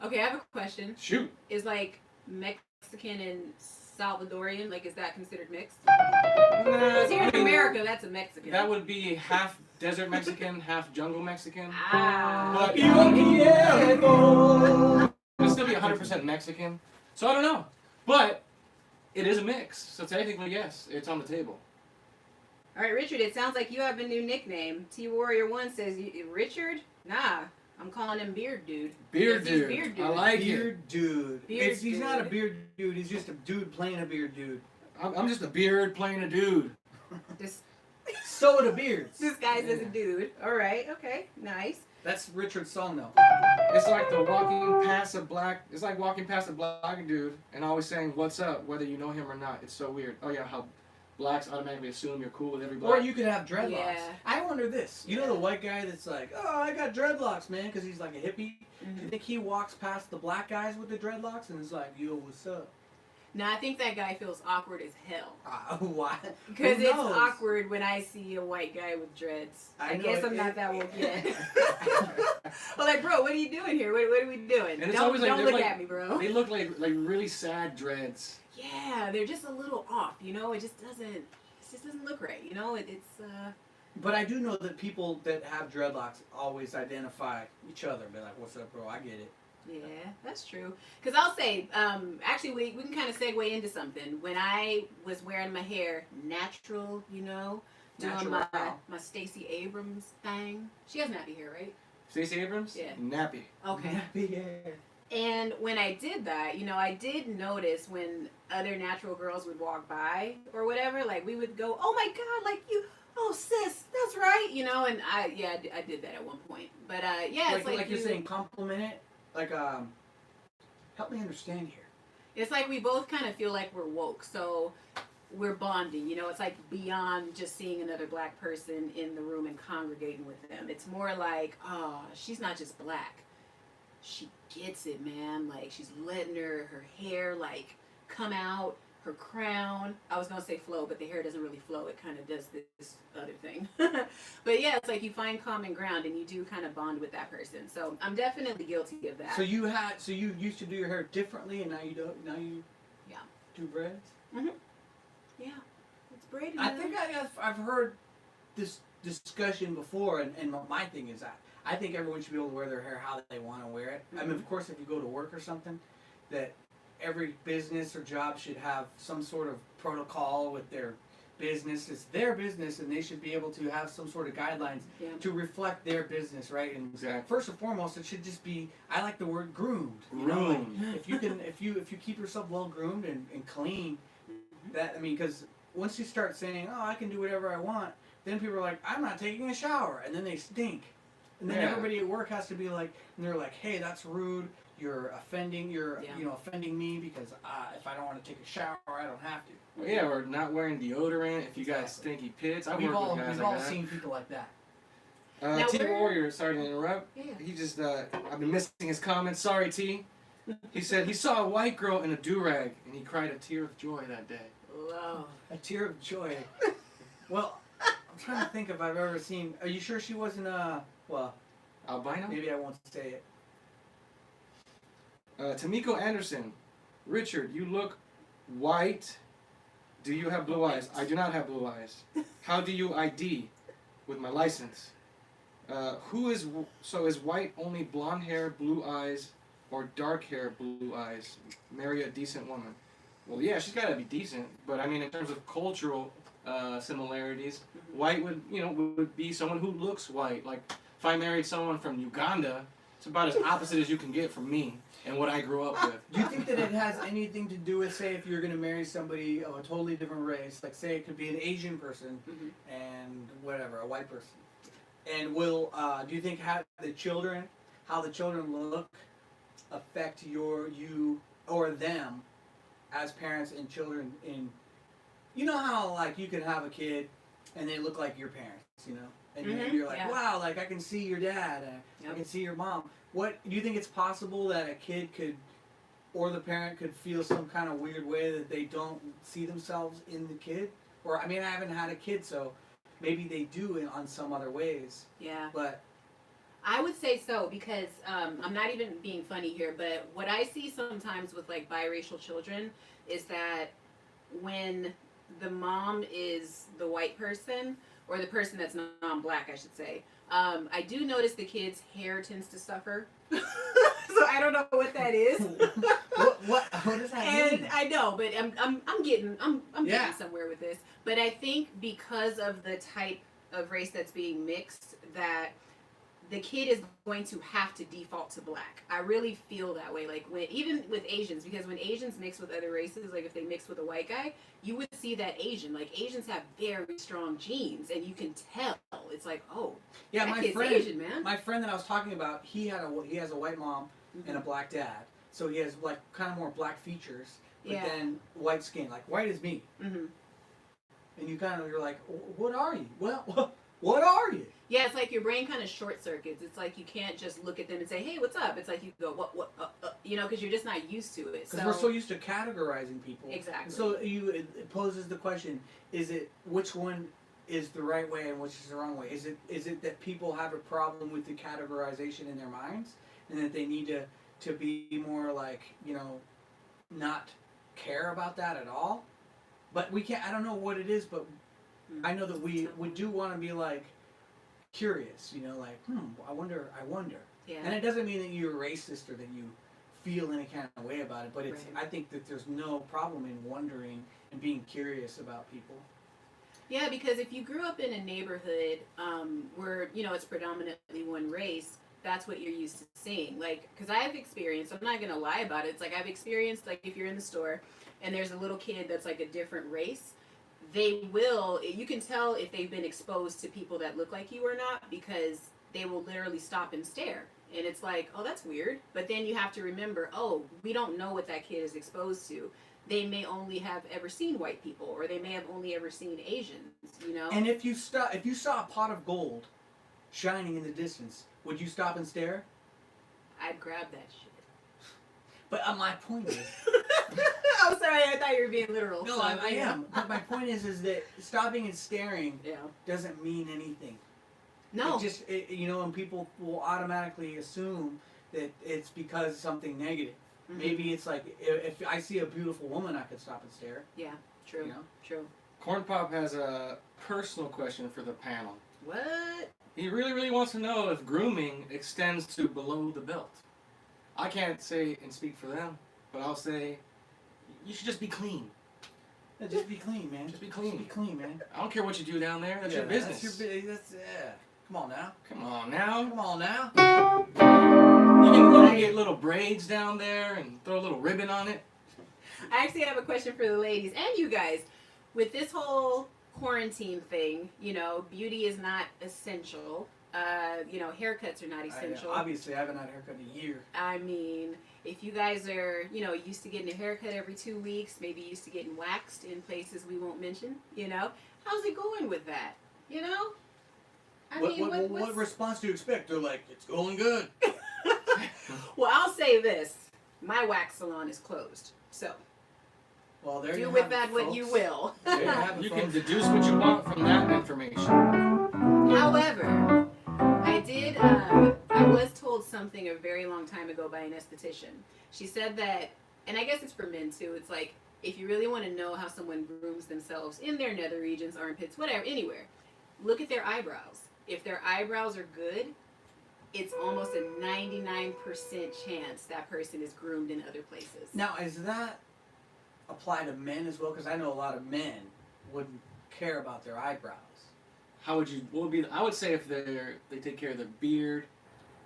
Okay, I have a question. Shoot. Is like Mexican and Salvadorian? Like, is that considered mixed? Nah, Because here I in mean, America, that's a Mexican. that would be half desert Mexican, half jungle Mexican. Ah. But Yeah. it'll still be 100% Mexican. So I don't know. But it is a mix. So technically, yes, it's on the table. All right, Richard, it sounds like you have a new nickname. T Warrior 1 says, Richard? Nah, I'm calling him Beard Dude. Beard Yes, he's dude. Beard Dude. I like it. Beard dude. Beard He's not a dude. beard dude. He's just a dude playing a beard dude. I'm just a beard playing a dude. This, So are the beards. this guy says a dude. All right, okay, nice. That's Richard's song though. It's like walking past a black dude and always saying "What's up," whether you know him or not. It's so weird. Oh yeah, how blacks automatically assume you're cool with every black. Or you could have dreadlocks. Yeah. I wonder this. You know the white guy that's like, oh, I got dreadlocks, man, because he's like a hippie. Do you think he walks past the black guys with the dreadlocks and is like, yo, what's up? No, I think that guy feels awkward as hell. Why? Because Who it's knows? awkward when I see a white guy with dreads. I know, guess I'm not that woke yet. Well, like, bro, what are you doing here? What are we doing? And it's Don't always like- don't they're look like- at me, bro. They look like really sad dreads. Yeah, they're just a little off, you know? It just doesn't look right, you know? It's But I do know that people that have dreadlocks always identify each other. Be like, what's up, bro? I get it. yeah, that's true. Because I'll say, actually, we can kind of segue into something. When I was wearing my hair natural, you know, doing Natural. my Stacey Abrams thing. She has nappy hair, right? Stacey Abrams? Yeah. Nappy. Okay. Nappy hair. And when I did that, you know, I did notice when other natural girls would walk by or whatever, like we would go, "Oh my God, like you, oh sis, that's right," you know. And I did that at one point. But yeah, it's like you're saying, compliment it. Like help me understand here. it's like we both kind of feel like we're woke, so we're bonding. You know, it's like beyond just seeing another black person in the room and congregating with them. It's more like, oh, she's not just black. She gets it, man. Like she's letting her hair like come out, her crown. I was gonna say flow, but the hair doesn't really flow. It kind of does this other thing. But yeah, it's like you find common ground and you do kind of bond with that person. So I'm definitely guilty of that. So you used to do your hair differently, and now you don't. Now you do braids. Yeah, it's braided. I think I've heard this discussion before, and my thing is I think everyone should be able to wear their hair how they want to wear it. I mean, of course, if you go to work or something, that every business or job should have some sort of protocol with their business. It's their business, and they should be able to have some sort of guidelines to reflect their business, right? And Exactly. first and foremost, it should just be. I like the word groomed. You know, like, if you keep yourself well groomed and clean, that because once you start saying, "Oh, I can do whatever I want," then people are like, "I'm not taking a shower," and then they stink. And then everybody at work has to be like, and they're like, "Hey, that's rude. You're offending. Offending me because if I don't want to take a shower, I don't have to." Well, yeah, or not wearing deodorant if you got stinky pits. We've all seen people like that. Now T where- Warrior, sorry to interrupt. Yeah. He just I've been missing his comments. Sorry, T. He said he saw a white girl in a do-rag and he cried a tear of joy that day. Wow. A tear of joy. Well, I'm trying to think if I've ever seen. Are you sure she wasn't well, Albino? maybe I won't say it. Tamiko Anderson. Richard, you look white. Do you have blue eyes? I do not have blue eyes. How do you ID? With my license. Is white only blonde hair, blue eyes, or dark hair, blue eyes? Marry a decent woman. Well, yeah, she's got to be decent, but I mean, in terms of cultural similarities, white would be someone who looks white. Like, if I married someone from Uganda, it's about as opposite as you can get from me and what I grew up with. Do you think that it has anything to do with, say, if you're going to marry somebody of a totally different race, like say it could be an Asian person and whatever, a white person, and do you think how the children look affect you or them as parents and children in, you know how like you can have a kid and they look like your parents, you know? And you're like, wow, like I can see your dad, I can see your mom. What do you think it's possible that a kid could, or the parent could feel some kind of weird way that they don't see themselves in the kid? Or I mean, I haven't had a kid, so maybe they do on some other ways. Yeah. But I would say so because I'm not even being funny here, but what I see sometimes with like biracial children is that when the mom is the white person, or the person that's non-black, I should say, I do notice the kid's hair tends to suffer. So I don't know what that is. What does that And mean? I know, but I'm getting Yeah. getting somewhere with this. But I think because of the type of race that's being mixed, that the kid is going to have to default to black. I really feel that way. Like when even with Asians, because when Asians mix with other races, like if they mix with a white guy, you would see that Asian. Like Asians have very strong genes, and you can tell. It's like, oh, Yeah, that my kid's friend, Asian, man. my friend that I was talking about, he has a white mom and a black dad, so he has like kind of more black features, but Yeah. then white skin, like white as me. Mm-hmm. And you're like, what are you? Well, what are you? Yeah, it's like your brain kind of short circuits. It's like you can't just look at them and say, "Hey, what's up?" It's like you go, "What?" You know, because you're just not used to it. Because we're so used to categorizing people. Exactly. And so it poses the question: is it which one is the right way and which is the wrong way? Is it that people have a problem with the categorization in their minds, and that they need to be more like, not care about that at all? But we can't. I don't know what it is, but I know that we do want to be like curious. Like I wonder. Yeah. And it doesn't mean that you're racist or that you feel any kind of way about it, but it's. Right. I think that there's no problem in wondering and being curious about people. Yeah, because if you grew up in a neighborhood where it's predominantly one race, that's what you're used to seeing. Like, because I've experienced, I'm not gonna lie about it. It's like I've experienced, like, if you're in the store and there's a little kid that's like a different race, you can tell if they've been exposed to people that look like you or not, because they will literally stop and stare. And it's like, oh, that's weird. But then you have to remember, oh, we don't know what that kid is exposed to. They may only have ever seen white people, or they may have only ever seen Asians, And if you saw a pot of gold shining in the distance, would you stop and stare? I'd grab that shit. But my point is, I'm sorry, I thought you were being literal. no, So, I am. But my point is that stopping and staring Yeah. doesn't mean anything. No. It just and people will automatically assume that it's because something negative. Mm-hmm. Maybe it's like if I see a beautiful woman, I could stop and stare. Yeah. True. True. Corn Pop has a personal question for the panel. What? He really, really wants to know if grooming extends to below the belt. I can't say and speak for them, but I'll say you should just be clean. Yeah, just be clean, man. Just be clean. Just be clean, man. I don't care what you do down there. That's your business. That's your business. Yeah. Come on now. Come on now. Come on now. You can get little braids down there and throw a little ribbon on it. I actually have a question for the ladies and you guys. With this whole quarantine thing, beauty is not essential. Haircuts are not essential. Obviously, I haven't had a haircut in a year. I mean, if you guys are, used to getting a haircut every 2 weeks, maybe used to getting waxed in places we won't mention, how's it going with that? What response do you expect? They're like, it's going good. Well, I'll say this. My wax salon is closed. So, Well, there do you with have that it, what folks. you will. There you have it, You folks. can deduce what you want from that information. However, I was told something a very long time ago by an esthetician. She said that, and I guess it's for men too, it's like, if you really want to know how someone grooms themselves in their nether regions, armpits, whatever, anywhere, look at their eyebrows. If their eyebrows are good, it's almost a 99% chance that person is groomed in other places. Now, does that apply to men as well? Because I know a lot of men wouldn't care about their eyebrows. What would be? I would say if they take care of their beard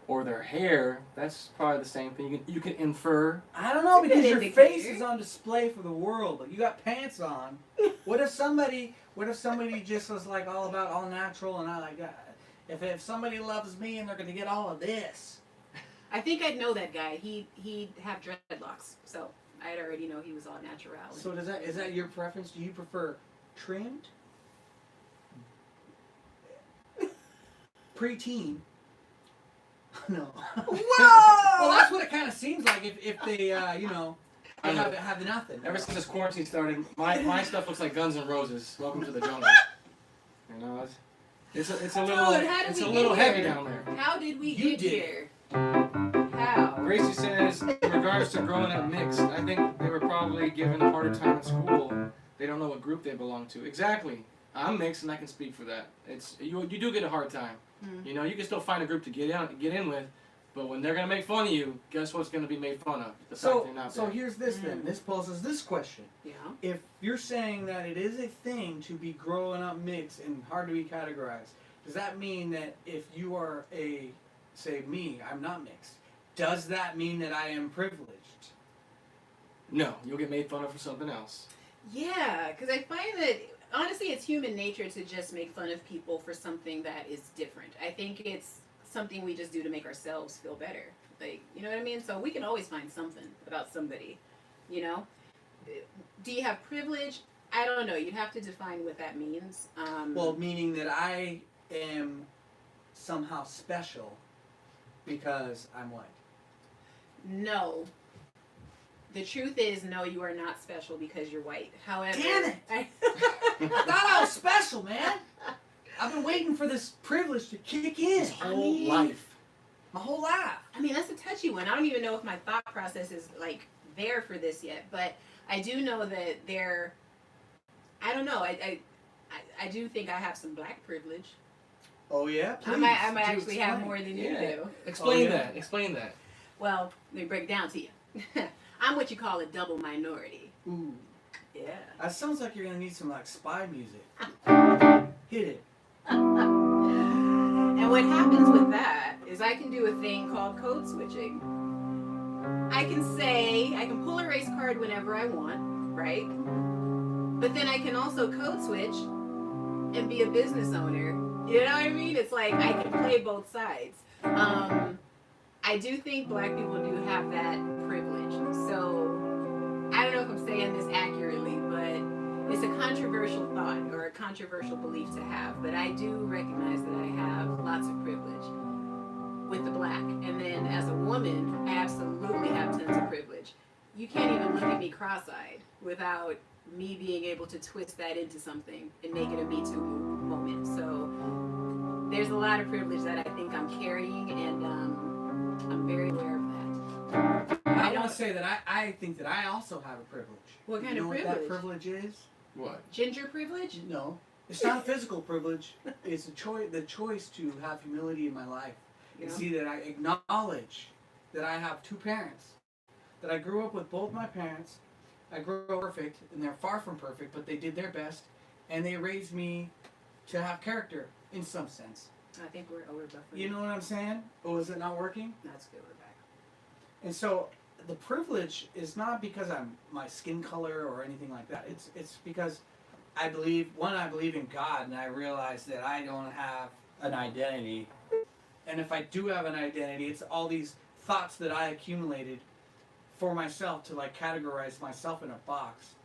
or their hair, that's probably the same thing. You can infer. I don't know, It's a because good your indicator. face is on display for the world. Like, you got pants on. What if somebody just was like all natural and I like that? If somebody loves me and they're gonna get all of this. I think I'd know that guy. He'd have dreadlocks, so I'd already know he was all natural. So is that your preference? Do you prefer trimmed, preteen? No. Whoa! Well, that's what it kind of seems like if they have nothing. Ever since this quarantine started, my stuff looks like Guns N' Roses. Welcome to the jungle. It's a little Dude, how did it's we a get little heavy here? down there. How did we You get did. here? How? Gracie says, in regards to growing up mixed, I think they were probably given a harder time at school. They They don't know what group they belong to. Exactly. I'm mixed, and I can speak for that. It's you do get a hard time. Mm. You know, you can still find a group to get in with, but when they're gonna make fun of you, guess what's gonna be made fun of? The fact they're not So there. here's this then. This poses this question. Yeah. If you're saying that it is a thing to be growing up mixed and hard to be categorized, does that mean that if you are say me, I'm not mixed, does that mean that I am privileged? No, you'll get made fun of for something else. Yeah, because I find that honestly, it's human nature to just make fun of people for something that is different. I think it's something we just do to make ourselves feel better. Like, you know what I mean? So we can always find something about somebody, you know? Do you have privilege? I don't know. You'd have to define what that means. Well, meaning that I am somehow special because I'm white. No. The truth is, no, you are not special because you're white. However, Damn it! I thought I was special, man. I've been waiting for this privilege to kick in. His whole life. My whole life. I mean, that's a touchy one. I don't even know if my thought process is like there for this yet, but I do know that I don't know. I do think I have some black privilege. Oh yeah, please. I might Do actually have explain. more than you Yeah. do. Explain Oh, yeah. that. Explain that. Well, let me break it down to you. I'm what you call a double minority. Ooh, Yeah. that sounds like you're gonna need some like spy music. Hit it. And what happens with that is I can do a thing called code switching. I can pull a race card whenever I want, right? But then I can also code switch and be a business owner. You know what I mean? It's like I can play both sides. I do think black people do have that privilege. So I don't know if I'm saying this accurately, but it's a controversial thought or a controversial belief to have. But I do recognize that I have lots of privilege with the black. And then as a woman, I absolutely have tons of privilege. You can't even look at me cross-eyed without me being able to twist that into something and make it a Me Too moment. So there's a lot of privilege that I think I'm carrying, and I'm very aware of that. I want to say that I think that I also have a privilege. What kind you of know privilege? what that privilege is? What? Ginger privilege? No, it's not a physical privilege. It's the choice to have humility in my life. You And know? see that I acknowledge that I have two parents. That I grew up with both my parents. I grew up perfect, and they're far from perfect, but they did their best, and they raised me to have character in some sense. I think we're buffering. You know what I'm saying? Oh, is it not working? That's good. We're back. And so the privilege is not because I'm my skin color or anything like that. It's because I believe in God, and I realize that I don't have an identity. And if I do have an identity, it's all these thoughts that I accumulated for myself to like categorize myself in a box,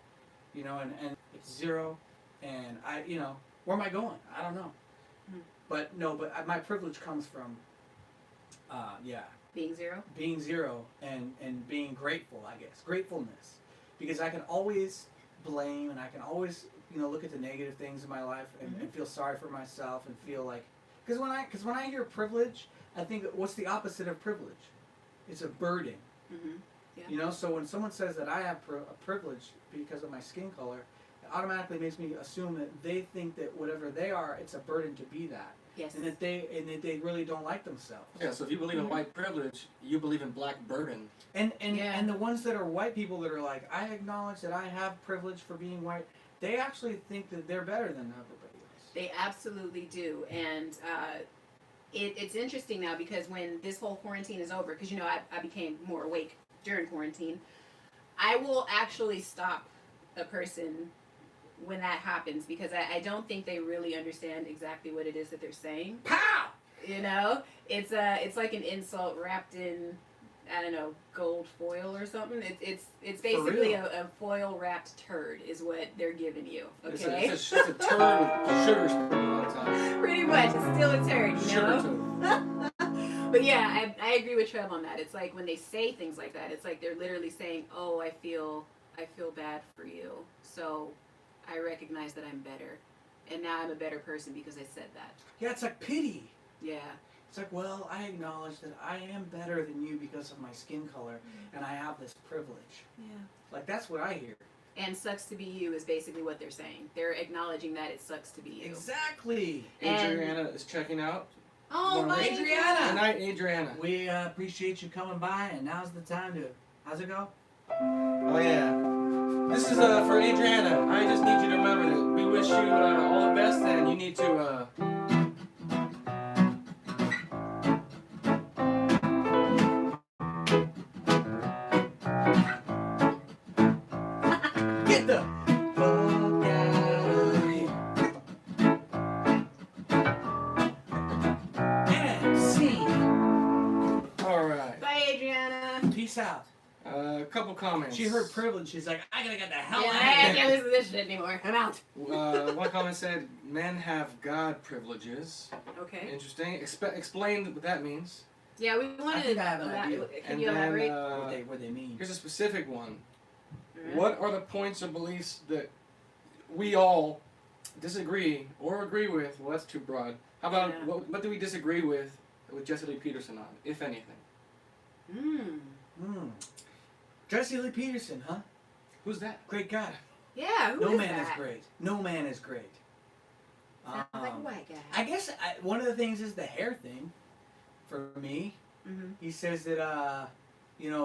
you know, and it's zero, and I, you know, where am I going? I don't know. But my privilege comes from, Being zero? being zero and being grateful, I guess. Gratefulness. Because I can always blame, and I can always, you know, look at the negative things in my life and feel sorry for myself and feel like, because when I hear privilege, I think, what's the opposite of privilege? It's a burden. Mm-hmm. Yeah. You know, so when someone says that I have a privilege because of my skin color, it automatically makes me assume that they think that whatever they are, it's a burden to be that. Yes. And that they really don't like themselves. Yeah, so if you believe in white privilege, you believe in black burden. And Yeah. and the ones that are white people that are like, I acknowledge that I have privilege for being white, they actually think that they're better than everybody else. They absolutely do. And it's interesting now because when this whole quarantine is over, because, you know, I became more awake during quarantine, I will actually stop a person when that happens because I don't think they really understand exactly what it is that they're saying. Pow! You know, it's like an insult wrapped in, I don't know, gold foil or something. It's basically a foil wrapped turd is what they're giving you. Okay, It's a turd with sugar sprinkled on top. pretty much. It's still a turd, you Sugar know. turd. But yeah, I agree with Trev on that. It's like when they say things like that, it's like they're literally saying, "Oh, I feel bad for you, so I recognize that I'm better, and now I'm a better person because I said that." Yeah, it's like pity. Yeah. It's like, well, I acknowledge that I am better than you because of my skin color, and I have this privilege. Yeah. Like, that's what I hear. And sucks to be you is basically what they're saying. They're acknowledging that it sucks to be you. Exactly. Adriana is checking out. Oh, Well, my Adriana. Good night, Adriana. We appreciate you coming by, and now's the time to. How's it go? Oh yeah. This is for Adriana. I just need you to remember that we wish you all the best, and you need to Get the fuck out of here. And scene. All right. Bye, Adriana. Peace out. A couple comments. She heard privilege. She's like, I gotta get the hell Yeah, out I of can't here. listen to this shit anymore. I'm out. One comment said, "Men have God privileges." Okay. Interesting. Explain what that means. Yeah, we wanted I think I have an idea. Can And you then elaborate? What they mean. here's a specific one. Alright. What are the points or beliefs that we all disagree or agree with? Well, that's too broad. How about Yeah. what do we disagree with Jesse Lee Peterson on, if anything? Jesse Lee Peterson, huh? Who's that? Great guy. Yeah, who No is man that? is great. No man is great. Sounds like a white guy. I guess one of the things is the hair thing. For me, Mm-hmm. he says that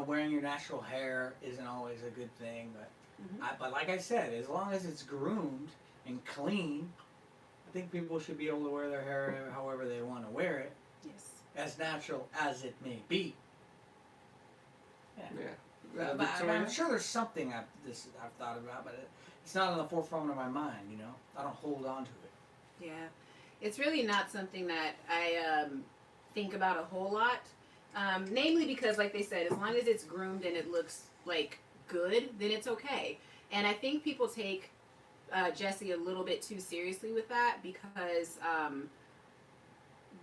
wearing your natural hair isn't always a good thing, but Mhm. but like I said, as long as it's groomed and clean, I think people should be able to wear their hair however they want to wear it, Yes. as natural as it may be. Yeah. But Victoria? I'm sure there's something I've thought about, but it's not on the forefront of my mind. I don't hold on to it. Yeah, it's really not something that I think about a whole lot. Namely because, like they said, as long as it's groomed and it looks like good, then it's okay. And I think people take Jesse a little bit too seriously with that because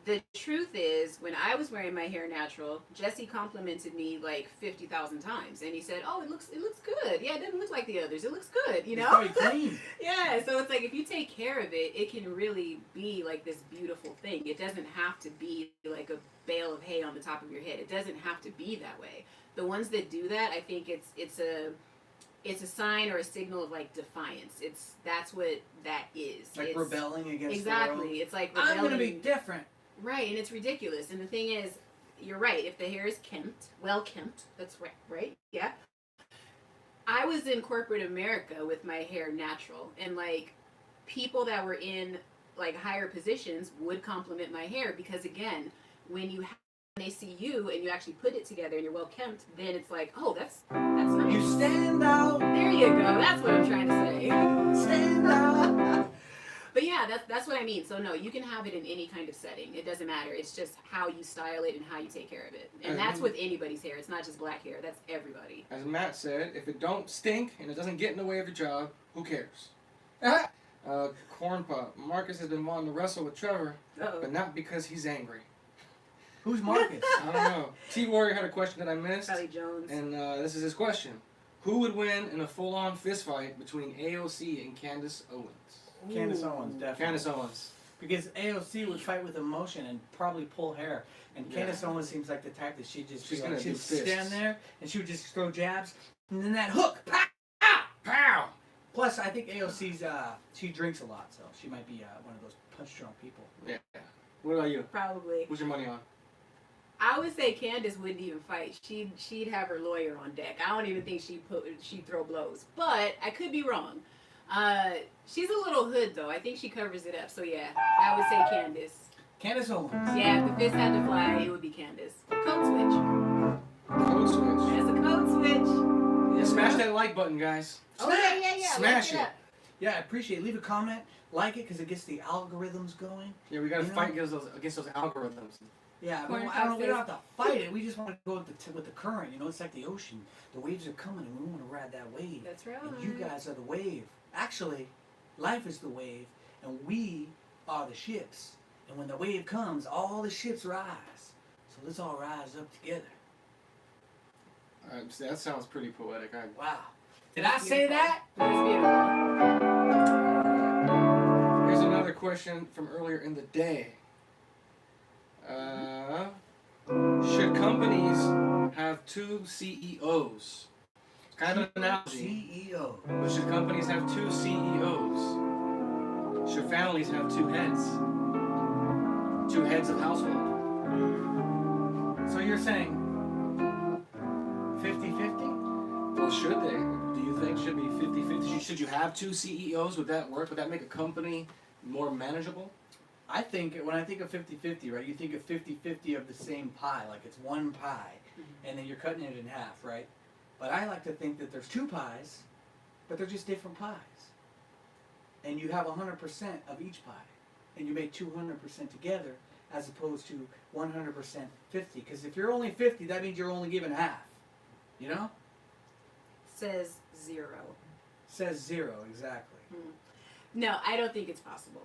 the truth is, when I was wearing my hair natural, Jesse complimented me like 50,000 times, and he said, "Oh, it looks good. Yeah, it doesn't look like the others. It looks good, you It's know." very clean. Yeah, so it's like if you take care of it, it can really be like this beautiful thing. It doesn't have to be like a bale of hay on the top of your head. It doesn't have to be that way. The ones that do that, I think it's a sign or a signal of like defiance. That's what that is. Like it's, rebelling against exactly. the world. It's like I'm rebelling. gonna be different. Right, and it's ridiculous. And the thing is, you're right. If the hair is kempt, well kempt, that's right, yeah. I was in corporate America with my hair natural, and like people that were in like higher positions would compliment my hair because again, when they see you and you actually put it together and you're well kempt, then it's like, oh, that's nice. You stand out. There you go. That's what I'm trying to say. Stand out. But yeah, that's what I mean. So no, you can have it in any kind of setting. It doesn't matter. It's just how you style it and how you take care of it. And that's with anybody's hair. It's not just black hair. That's everybody. As Matt said, if it don't stink and it doesn't get in the way of your job, who cares? Corn Pop. Marcus has been wanting to wrestle with Trevor, Uh-oh. but not because he's angry. Who's Marcus? I don't know. T-Warrior had a question that I missed, Charlie Jones. and this is his question. Who would win in a full-on fist fight between AOC and Candace Owens? Candace Owens, definitely. Candace Owens. Because AOC would fight with emotion and probably pull hair. And Yeah. Candace Owens seems like the type that she'd just She's gonna do she'd fists. stand there and she would just throw jabs. And then that hook, pow! Pow! Plus, I think AOC's, she drinks a lot, so she might be one of those punch-drunk people. Yeah. What about you? Probably. Who's your money on? I would say Candace wouldn't even fight. She'd have her lawyer on deck. I don't even think she'd throw blows. But I could be wrong. She's a little hood though. I think she covers it up. So yeah, I would say Candace. Candace Owens. Yeah, if the fist had to fly, it would be Candace. Code switch. Code switch. There's a code switch. Yeah, smash that like button, guys. Oh yeah. Smash like it. up. Yeah, I appreciate it. Leave a comment, like it, because it gets the algorithms going. Yeah, we gotta You know? fight against those algorithms. Yeah, Corn I don't, we don't puffs. have to fight it. We just want to go with the current. It's like the ocean. The waves are coming, and we want to ride that wave. That's right. And you guys are the wave. Actually, life is the wave, and we are the ships. And when the wave comes, all the ships rise. So let's all rise up together. That sounds pretty poetic. Wow. Did I say that? That's beautiful. Here's another question from earlier in the day. Should companies have two CEOs? It's kind of an analogy. CEO. But should companies have two CEOs? Should families have two heads? Two heads of household? So you're saying 50-50? Well, should they? Do you think should be 50-50? Should you have two CEOs? Would that work? Would that make a company more manageable? I think when I think of 50-50, right, you think of 50-50 of the same pie, like it's one pie, and then you're cutting it in half, right? But I like to think that there's two pies, but they're just different pies. And you have 100% of each pie, and you make 200% together, as opposed to 100% 50. Because if you're only 50, that means you're only given half. You know? Says 0. Says 0, exactly. No, I don't think it's possible.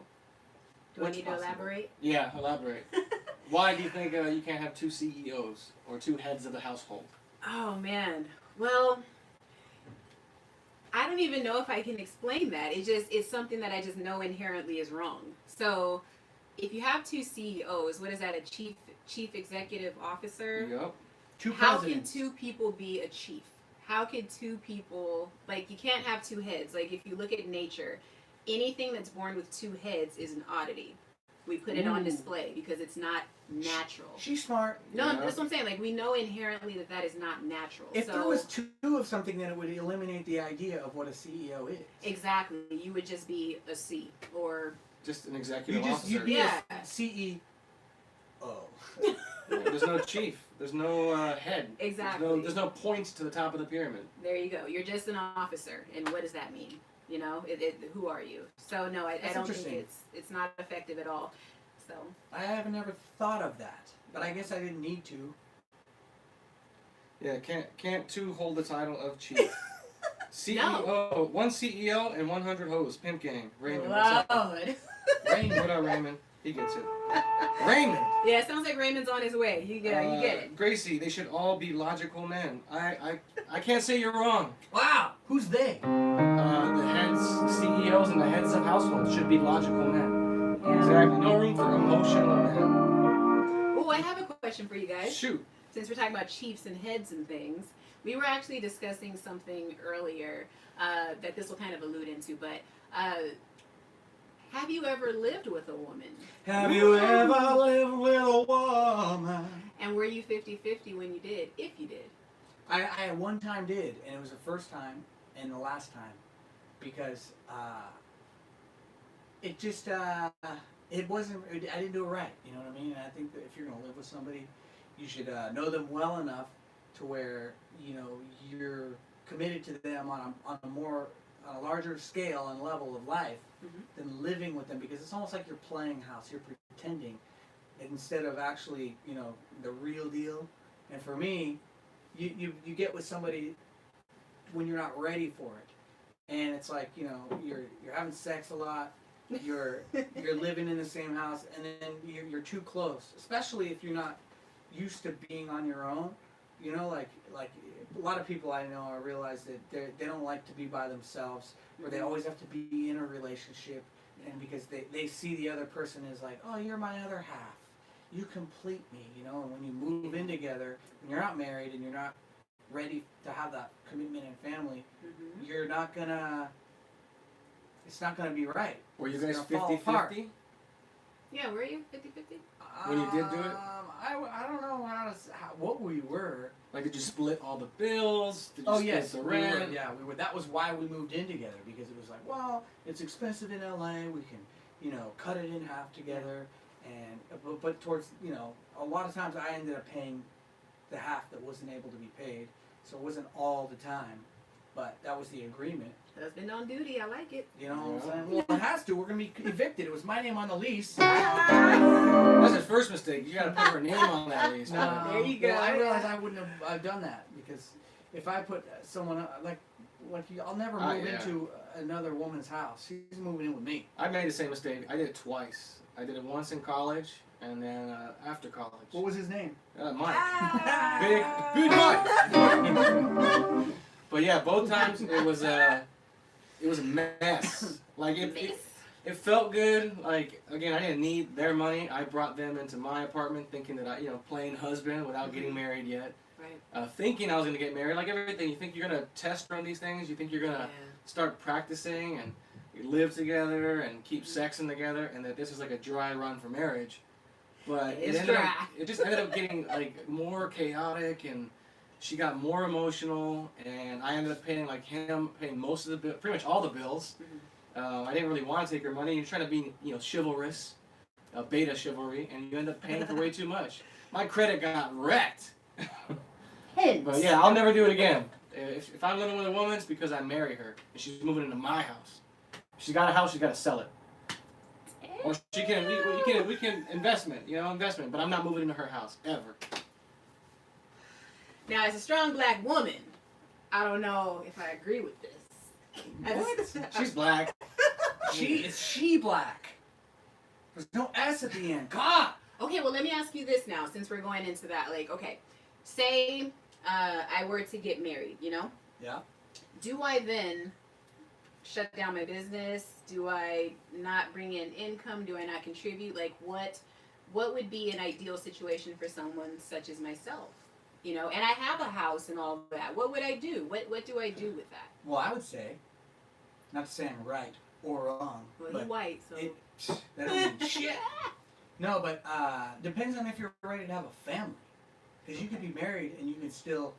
Do What's I need to possible? elaborate? Yeah, elaborate. Why do you think you can't have two CEOs or two heads of the household? Oh man. Well, I don't even know if I can explain that. It's something that I just know inherently is wrong. So, if you have two CEOs, what is that? A chief executive officer? Yep. Two How presidents. can two people be a chief? How can two people, like, you can't have two heads. Like, if you look at nature, anything that's born with two heads is an oddity. We put it on Ooh. display because it's not natural. She's smart. No, Yeah. that's what I'm saying. Like, we know inherently that that is not natural. If so, there was two of something, then it would eliminate the idea of what a CEO is. exactly, you would just be a C or Just an executive officer. You'd be Yeah. a CEO. There's no chief. There's no head. Exactly. There's no points to the top of the pyramid. There you go. You're just an officer, and what does that mean? You know, who are you? So no, I That's don't think interesting. it's not effective at all. So I haven't ever thought of that, but I guess I didn't need to. Yeah, can't two hold the title of chief? CEO, one CEO and 100 hoes. Pimp gang. Raymond, what's up? Lord. Raymond, what up, Raymond? He gets it. Raymond. Yeah, it sounds like Raymond's on his way. You get it. Gracie, they should all be logical men. I can't say you're wrong. Wow, who's they? The heads, CEOs, and the heads of households should be logical men. Yeah. Exactly. No room for emotional men. Oh, I have a question for you guys. Shoot. Since we're talking about chiefs and heads and things, we were actually discussing something earlier that this will kind of allude into, but have you ever lived with a woman? Have you ever lived with a woman? And were you 50-50 when you did, if you did? I at one time did, and it was the first time and the last time, because it just it wasn't. I didn't do it right. You know what I mean? And I think that if you're gonna live with somebody, you should know them well enough to where you're committed to them on a larger scale and level of life than living with them, because it's almost like you're playing house. You're pretending instead of actually the real deal. And for me, you get with somebody when you're not ready for it, and it's like you're having sex a lot. You're living in the same house, and then you're too close, especially if you're not used to being on your own. Like a lot of people I know, I realize that they don't like to be by themselves, or they always have to be in a relationship, and because they see the other person as like, oh, you're my other half, you complete me, and when you move in together, when you're not married and you're not ready to have that commitment and family, you're not gonna, it's not gonna be right. Were you It's guys gonna fall apart. 50-50? Yeah, were you 50-50? When you did do it? I don't know what we were. Like, did you split all the bills? Did you Oh split yes, the we rent? were. Yeah, we were. That was why we moved in together, because it was like, well, it's expensive in LA. We can, cut it in half together, and but towards, a lot of times I ended up paying the half that wasn't able to be paid, so it wasn't all the time, but that was the agreement. Husband on duty, I like it. You know what I'm saying? Well, it has to. We're gonna be evicted. It was my name on the lease. That's his first mistake. You gotta put her name on that lease. No, There you go. Well, I realized I wouldn't have done that, because if I put someone like you, I'll never move Yeah. into another woman's house. She's moving in with me. I made the same mistake. I did it twice. I did it once in college, and then after college. What was his name? Mike. Ah. Big Mike. But yeah, both times it was a mess. Like it felt good. Like, again, I didn't need their money. I brought them into my apartment thinking that playing husband without getting married yet. Right. Thinking I was gonna get married, like everything. You think you're gonna test run these things. You think you're gonna start practicing and you live together and keep sexing together, and that this is like a dry run for marriage. But it just ended up getting like more chaotic, and she got more emotional, and I ended up paying most of the bill, pretty much all the bills. I didn't really want to take her money. You're trying to be, chivalrous, beta chivalry, and you end up paying for way too much. My credit got wrecked. But yeah, I'll never do it again. If I'm living with a woman, it's because I marry her, and she's moving into my house. If she's got a house, she's got to sell it. Or we can investment, but I'm not moving into her house, ever. Now, as a strong black woman, I don't know if I agree with this. What? She's black. She black. There's no S at the end. God! Okay, well, let me ask you this now, since we're going into that. Like, okay, say I were to get married, Yeah. Do I then shut down my business? Do I not bring in income? Do I not contribute? Like, what would be an ideal situation for someone such as myself? And I have a house and all that. What would I do? What do I do with that? Well, I would say, not to say I'm right or wrong, Well, but you're white, so. that don't mean shit. No, but depends on if you're ready to have a family. Because you could be married and you could still,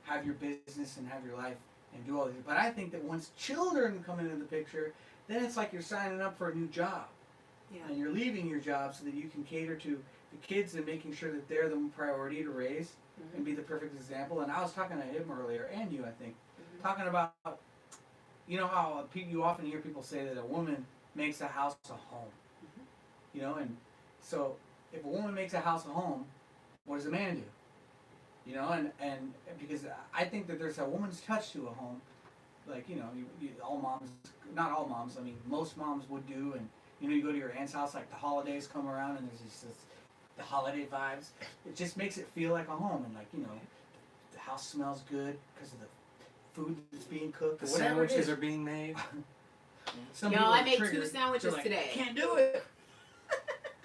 have your business and have your life and do all this. But I think that once children come into the picture, then it's like you're signing up for a new job. Yeah. And you're leaving your job so that you can cater to the kids and making sure that they're the priority to raise and be the perfect example. And I was talking to him earlier, and you, I think, talking about, how you often hear people say that a woman makes a house a home. And so if a woman makes a house a home, what does a man do? And because I think that there's a woman's touch to a home, like, all moms, not all moms, I mean, most moms would do, and, you go to your aunt's house, like the holidays come around and there's the holiday vibes. It just makes it feel like a home, and like, the house smells good because of the food that's being cooked. The sandwiches are being made. I made 2 sandwiches today. Can't do it.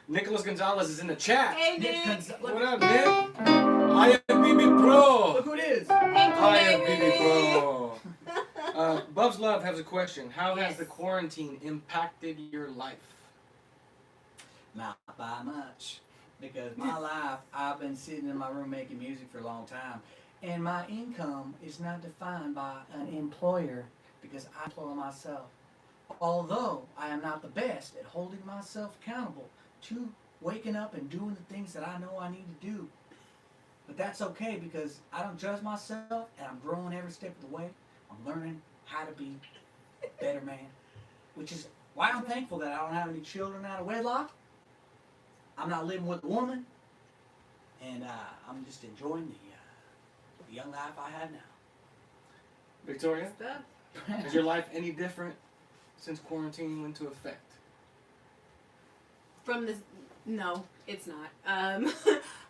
Nicholas Gonzalez is in the chat. Hey, Nick. What up, Nick? I am BB Pro. Look who it is. I am BB Pro. Bubs Love has a question. How has the quarantine impacted your life? Not by much. Because my life, I've been sitting in my room making music for a long time. And my income is not defined by an employer because I employ myself. Although I am not the best at holding myself accountable to waking up and doing the things that I know I need to do. But that's okay because I don't judge myself and I'm growing every step of the way. I'm learning how to be a better man. Which is why I'm thankful that I don't have any children out of wedlock. I'm not living with a woman. And I'm just enjoying the young life I have now. Victoria, is your life any different since quarantine went into effect? No, it's not.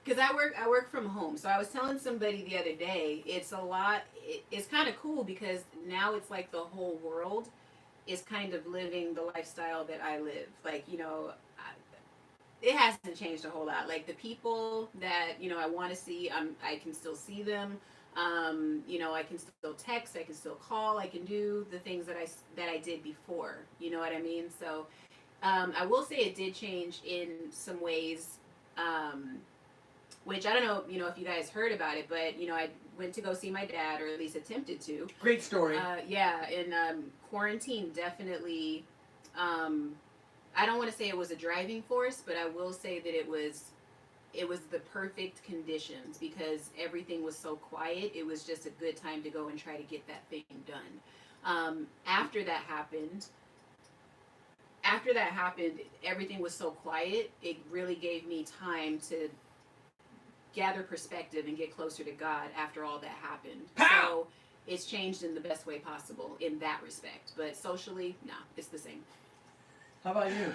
Because I work from home. So I was telling somebody the other day, it's a lot. It's kind of cool because now it's like the whole world is kind of living the lifestyle that I live. Like, it hasn't changed a whole lot. Like the people that I want to see, I can still see them. I can still text, I can still call, I can do the things that I did before. You know what I mean? So I will say it did change in some ways, which I don't know, if you guys heard about it, but I went to go see my dad, or at least attempted to. Great story. And quarantine definitely. I don't want to say it was a driving force, but I will say that it was the perfect conditions because everything was so quiet. It was just a good time to go and try to get that thing done. After that happened, everything was so quiet. It really gave me time to gather perspective and get closer to God after all that happened. Pow! So it's changed in the best way possible in that respect. But socially, nah, it's the same. How about you?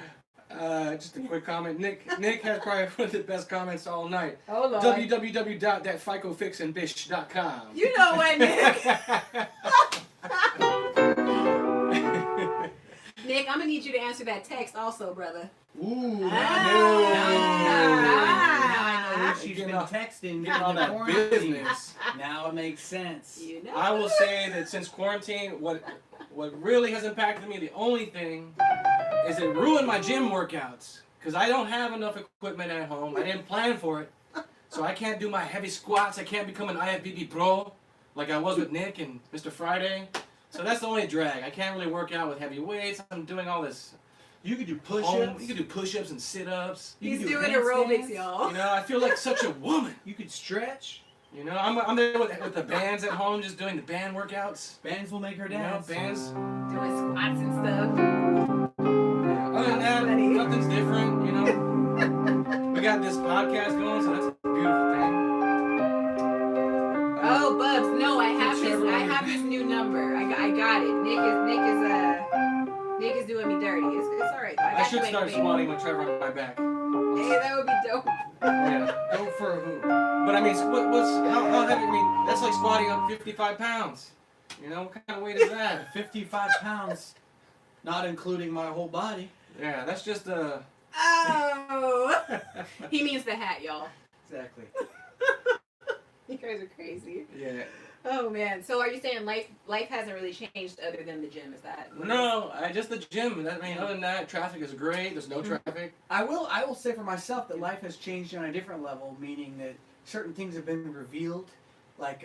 Just a quick comment. Nick has probably one of the best comments all night. Oh, Lord. www.thatficofixandbish.com. You know what, Nick? Nick, I'm going to need you to answer that text also, brother. Ooh. Now I know who she's Getting been all- texting. Getting all in the that quarantine. business. Now it makes sense. You know. I will say that since quarantine, what really has impacted me, the only thing, is it ruined my gym workouts. Because I don't have enough equipment at home. I didn't plan for it. So I can't do my heavy squats. I can't become an IFBB pro like I was with Nick and Mr. Friday. So that's the only drag. I can't really work out with heavy weights. I'm doing all this. You could do home- push-ups. You could do push-ups and sit-ups. You He's can do doing handstands. aerobics, y'all. You know, I feel like such a woman. You could stretch. You know, I'm there with the bands at home, just doing the band workouts. Bands will make her You know, dance. bands. Doing squats and stuff. Other than that, Funny. nothing's different, you know. We got this podcast going, so that's a beautiful thing. Oh, Bubs, no, I have his new number. I got it. Nick is doing me dirty. It's all right. Though. I got should you, start baby. squatting with Trevor on my back. Hey, that would be dope. Yeah. Go for a hoop. But I mean, how heavy? I mean, that's like squatting up 55 pounds. You know, what kind of weight is that? 55 pounds, not including my whole body. Yeah, that's just a. Oh, he means the hat, y'all. Exactly. You guys are crazy. Yeah. Oh man. So are you saying life hasn't really changed other than the gym? Is that? No, just the gym. I mean, other than that, traffic is great. There's no traffic. I will say for myself that life has changed on a different level, meaning that certain things have been revealed, like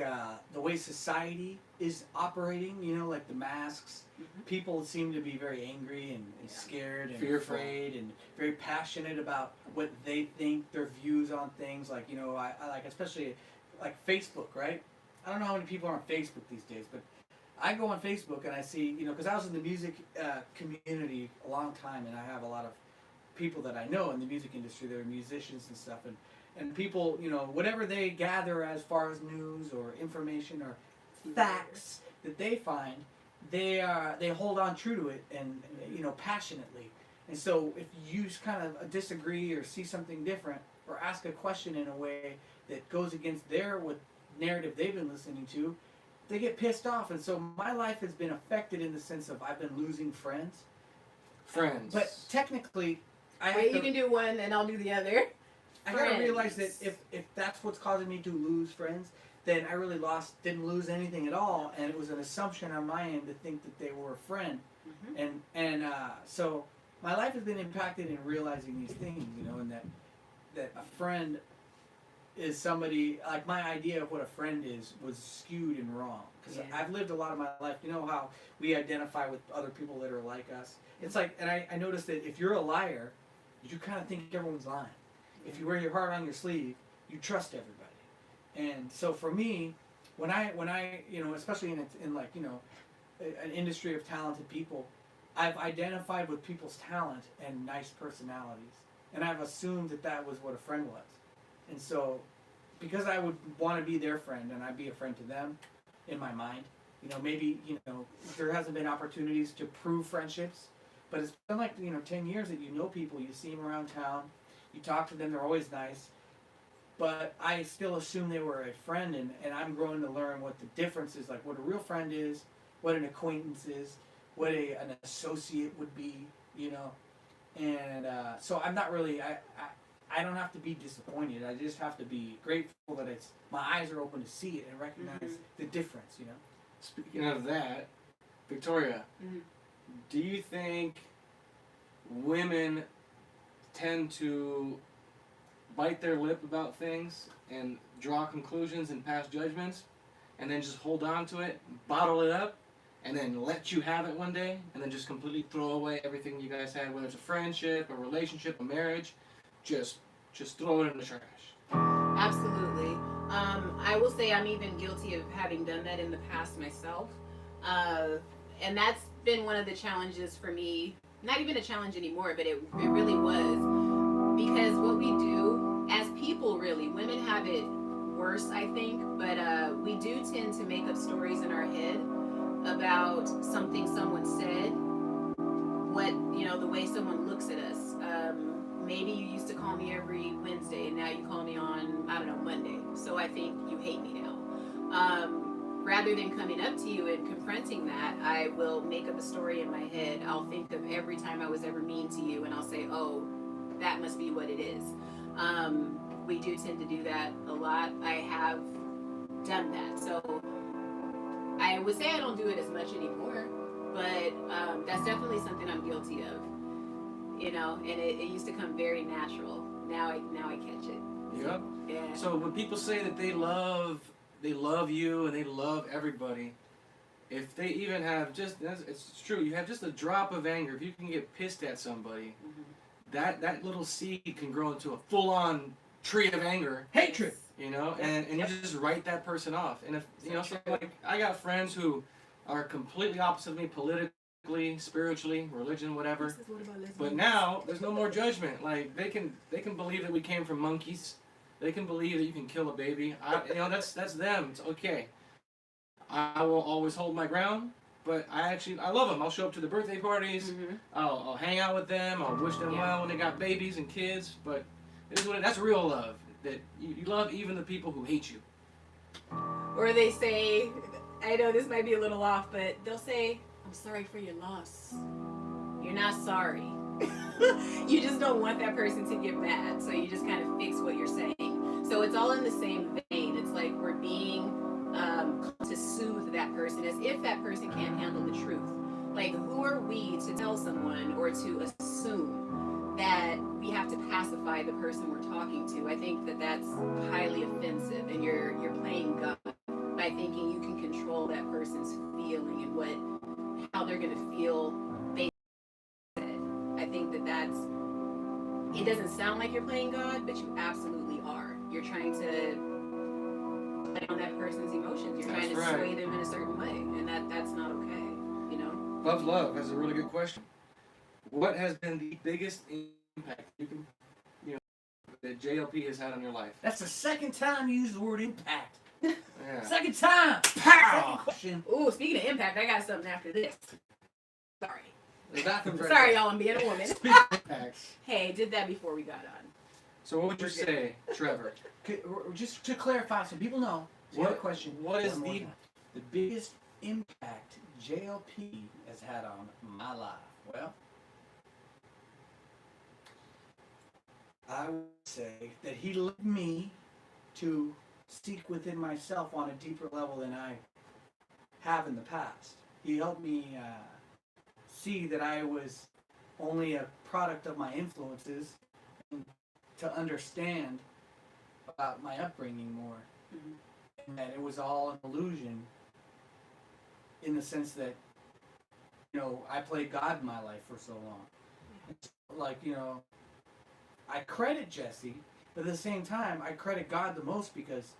the way society is operating, you know, like the masks. Mhm. People seem to be very angry and scared and Fearful. afraid and very passionate about what they think, their views on things. Like, you know, I like, especially like Facebook, right? I don't know how many people are on Facebook these days, but I go on Facebook and I see, you know, because I was in the music community a long time, and I have a lot of people that I know in the music industry that are musicians and stuff, and people, you know, whatever they gather as far as news or information or facts that they find, they hold on true to it and you know, passionately. And so if you kind of disagree or see something different or ask a question in a way that goes against their what narrative they've been listening to, they get pissed off. And so my life has been affected in the sense of I've been losing friends. Friends. But technically, Wait, you can do one and I'll do the other. I gotta Friends. realize that if that's what's causing me to lose friends, then I really didn't lose anything at all, and it was an assumption on my end to think that they were a friend, Mhm. and so my life has been impacted in realizing these things, you know, and that a friend is somebody, like my idea of what a friend is was skewed and wrong, because Yeah. I've lived a lot of my life. You know how we identify with other people that are like us. It's like, and I noticed that if you're a liar, you kind of think everyone's lying. If you wear your heart on your sleeve, you trust everybody. And so for me, when I you know, especially in like, you know, an industry of talented people, I've identified with people's talent and nice personalities, and I've assumed that was what a friend was. And so, because I would want to be their friend and I'd be a friend to them, in my mind, you know, maybe, you know, there hasn't been opportunities to prove friendships, but it's been like, you know, 10 years that you know people, you see them around town, you talk to them, they're always nice, but I still assume they were a friend, and I'm growing to learn what the difference is, like what a real friend is, what an acquaintance is, what an associate would be, you know, and so I'm not really, I don't have to be disappointed, I just have to be grateful that my eyes are open to see it and recognize the difference, you know. Speaking of that, Victoria, Mhm. do you think women tend to bite their lip about things and draw conclusions and pass judgments and then just hold on to it, bottle it up, and then let you have it one day and then just completely throw away everything you guys had, whether it's a friendship, a relationship, a marriage, just throw it in the trash? Absolutely. I will say I'm even guilty of having done that in the past myself. And that's been one of the challenges for me. Not even a challenge anymore, but it really was. Because what we do as people, really, women have it worse, I think. But we do tend to make up stories in our head about something someone said. What, you know, the way someone looks at us. Maybe you used to call me every Wednesday and now you call me on, I don't know, Monday. So I think you hate me now. Rather than coming up to you and confronting that, I will make up a story in my head. I'll think of every time I was ever mean to you and I'll say, oh, that must be what it is. we do tend to do that a lot. I have done that. So I would say I don't do it as much anymore, but that's definitely something I'm guilty of. You know, and it used to come very natural. Now I catch it. Yep. Yeah. So when people say that they love you and they love everybody, if they even have it's true, you have just a drop of anger, if you can get pissed at somebody, that little seed can grow into a full-on tree of anger. Hatred. You know, and you just write that person off. And if, you know, so like, I got friends who are completely opposite of me politically, spiritually, religion, whatever. But now there's no more judgment. Like they can believe that we came from monkeys. They can believe that you can kill a baby. You know, that's them. It's okay. I will always hold my ground, but I love them. I'll show up to the birthday parties. I'll hang out with them. I'll wish them well when they got babies and kids. But that's real love. That you love even the people who hate you. Or they say, I know this might be a little off, but they'll say, I'm sorry for your loss. You're not sorry. You just don't want that person to get mad, so you just kind of fix what you're saying. So it's all in the same vein. It's like we're being to soothe that person as if that person can't handle the truth. Like, who are we to tell someone or to assume that we have to pacify the person we're talking to? I think that that's highly offensive, and you're playing God by thinking you can control that person's feeling and how they're going to feel based on it. I think that's, it doesn't sound like you're playing God, but you absolutely are. You're trying to play on that person's emotions. You're trying to sway them in a certain way, and that's not okay, you know? Buff Love has a really good question. What has been the biggest impact that JLP has had on your life? That's the second time you used the word impact. Yeah. Second time. Pow. Question. Ooh, speaking of impact, I got something after this. Sorry. The bathroom's right Sorry, there. y'all, I'm being a woman. Impacts. Hey, did that before we got on. So what would you say, Trevor? Just to clarify so people know, what is the biggest impact JLP has had on my life? Well, I would say that he led me to seek within myself on a deeper level than I have in the past. He helped me see that I was only a product of my influences, and to understand about my upbringing more, and that it was all an illusion, in the sense that, you know, I played God in my life for so long. It's like, you know, I credit Jesse, but at the same time, I credit God the most because,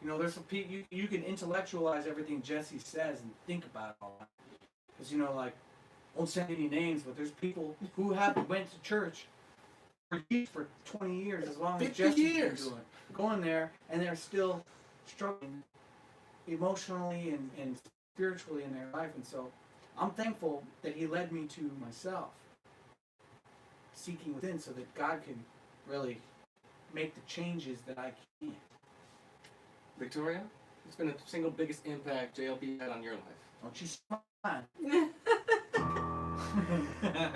you know, there's some people, you can intellectualize everything Jesse says and think about it all. Because, you know, like, won't say any names, but there's people who went to church for 20 years, as long as Jesse's been doing, going there, and they're still struggling emotionally and spiritually in their life. And so I'm thankful that he led me to myself, seeking within, so that God can really make the changes that I can't. Victoria, what's been the single biggest impact JLP had on your life? Don't you smile.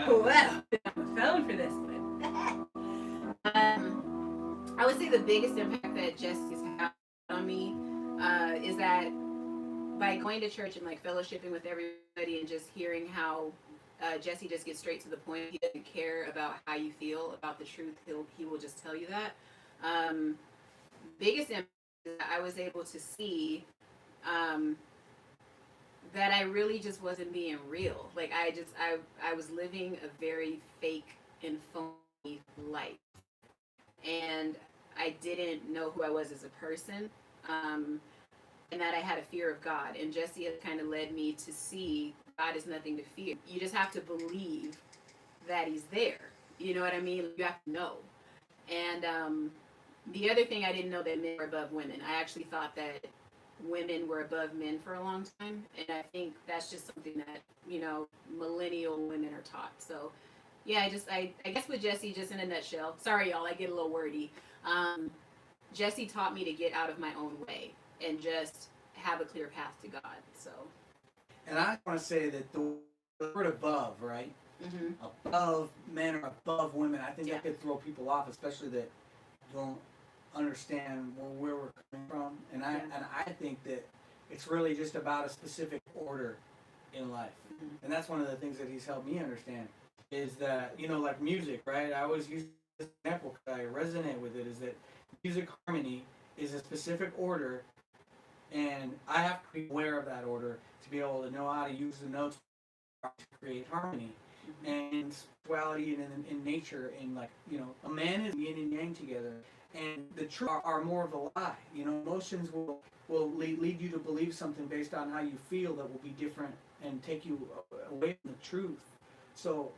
Well, I'm phone for this one. I would say the biggest impact that Jesse's had on me is that by going to church and like fellowshipping with everybody and just hearing how Jesse just gets straight to the point. He doesn't care about how you feel about the truth. He will just tell you that. Biggest impact is that I was able to see that I really just wasn't being real. Like I was living a very fake and phony life, and I didn't know who I was as a person, and that I had a fear of God. And Jesse has kind of led me to see God is nothing to fear. You just have to believe that He's there. You know what I mean? You have to know. And the other thing I didn't know, that men were above women. I actually thought that women were above men for a long time, and I think that's just something that, you know, millennial women are taught. So yeah, I guess with Jesse, just in a nutshell, sorry y'all, I get a little wordy. Jesse taught me to get out of my own way and just have a clear path to God. So, and I want to say that the word above, right? Above men or above women, I think that could throw people off, especially that don't understand where we're coming from, and I think that it's really just about a specific order in life, and that's one of the things that he's helped me understand is that like music, right? I always use this example because I resonate with it. Is that music harmony is a specific order, and I have to be aware of that order to be able to know how to use the notes to create harmony. And spirituality and in nature, and a man is yin and yang together, and the truth are more of a lie. Emotions will lead you to believe something based on how you feel that will be different and take you away from the truth. So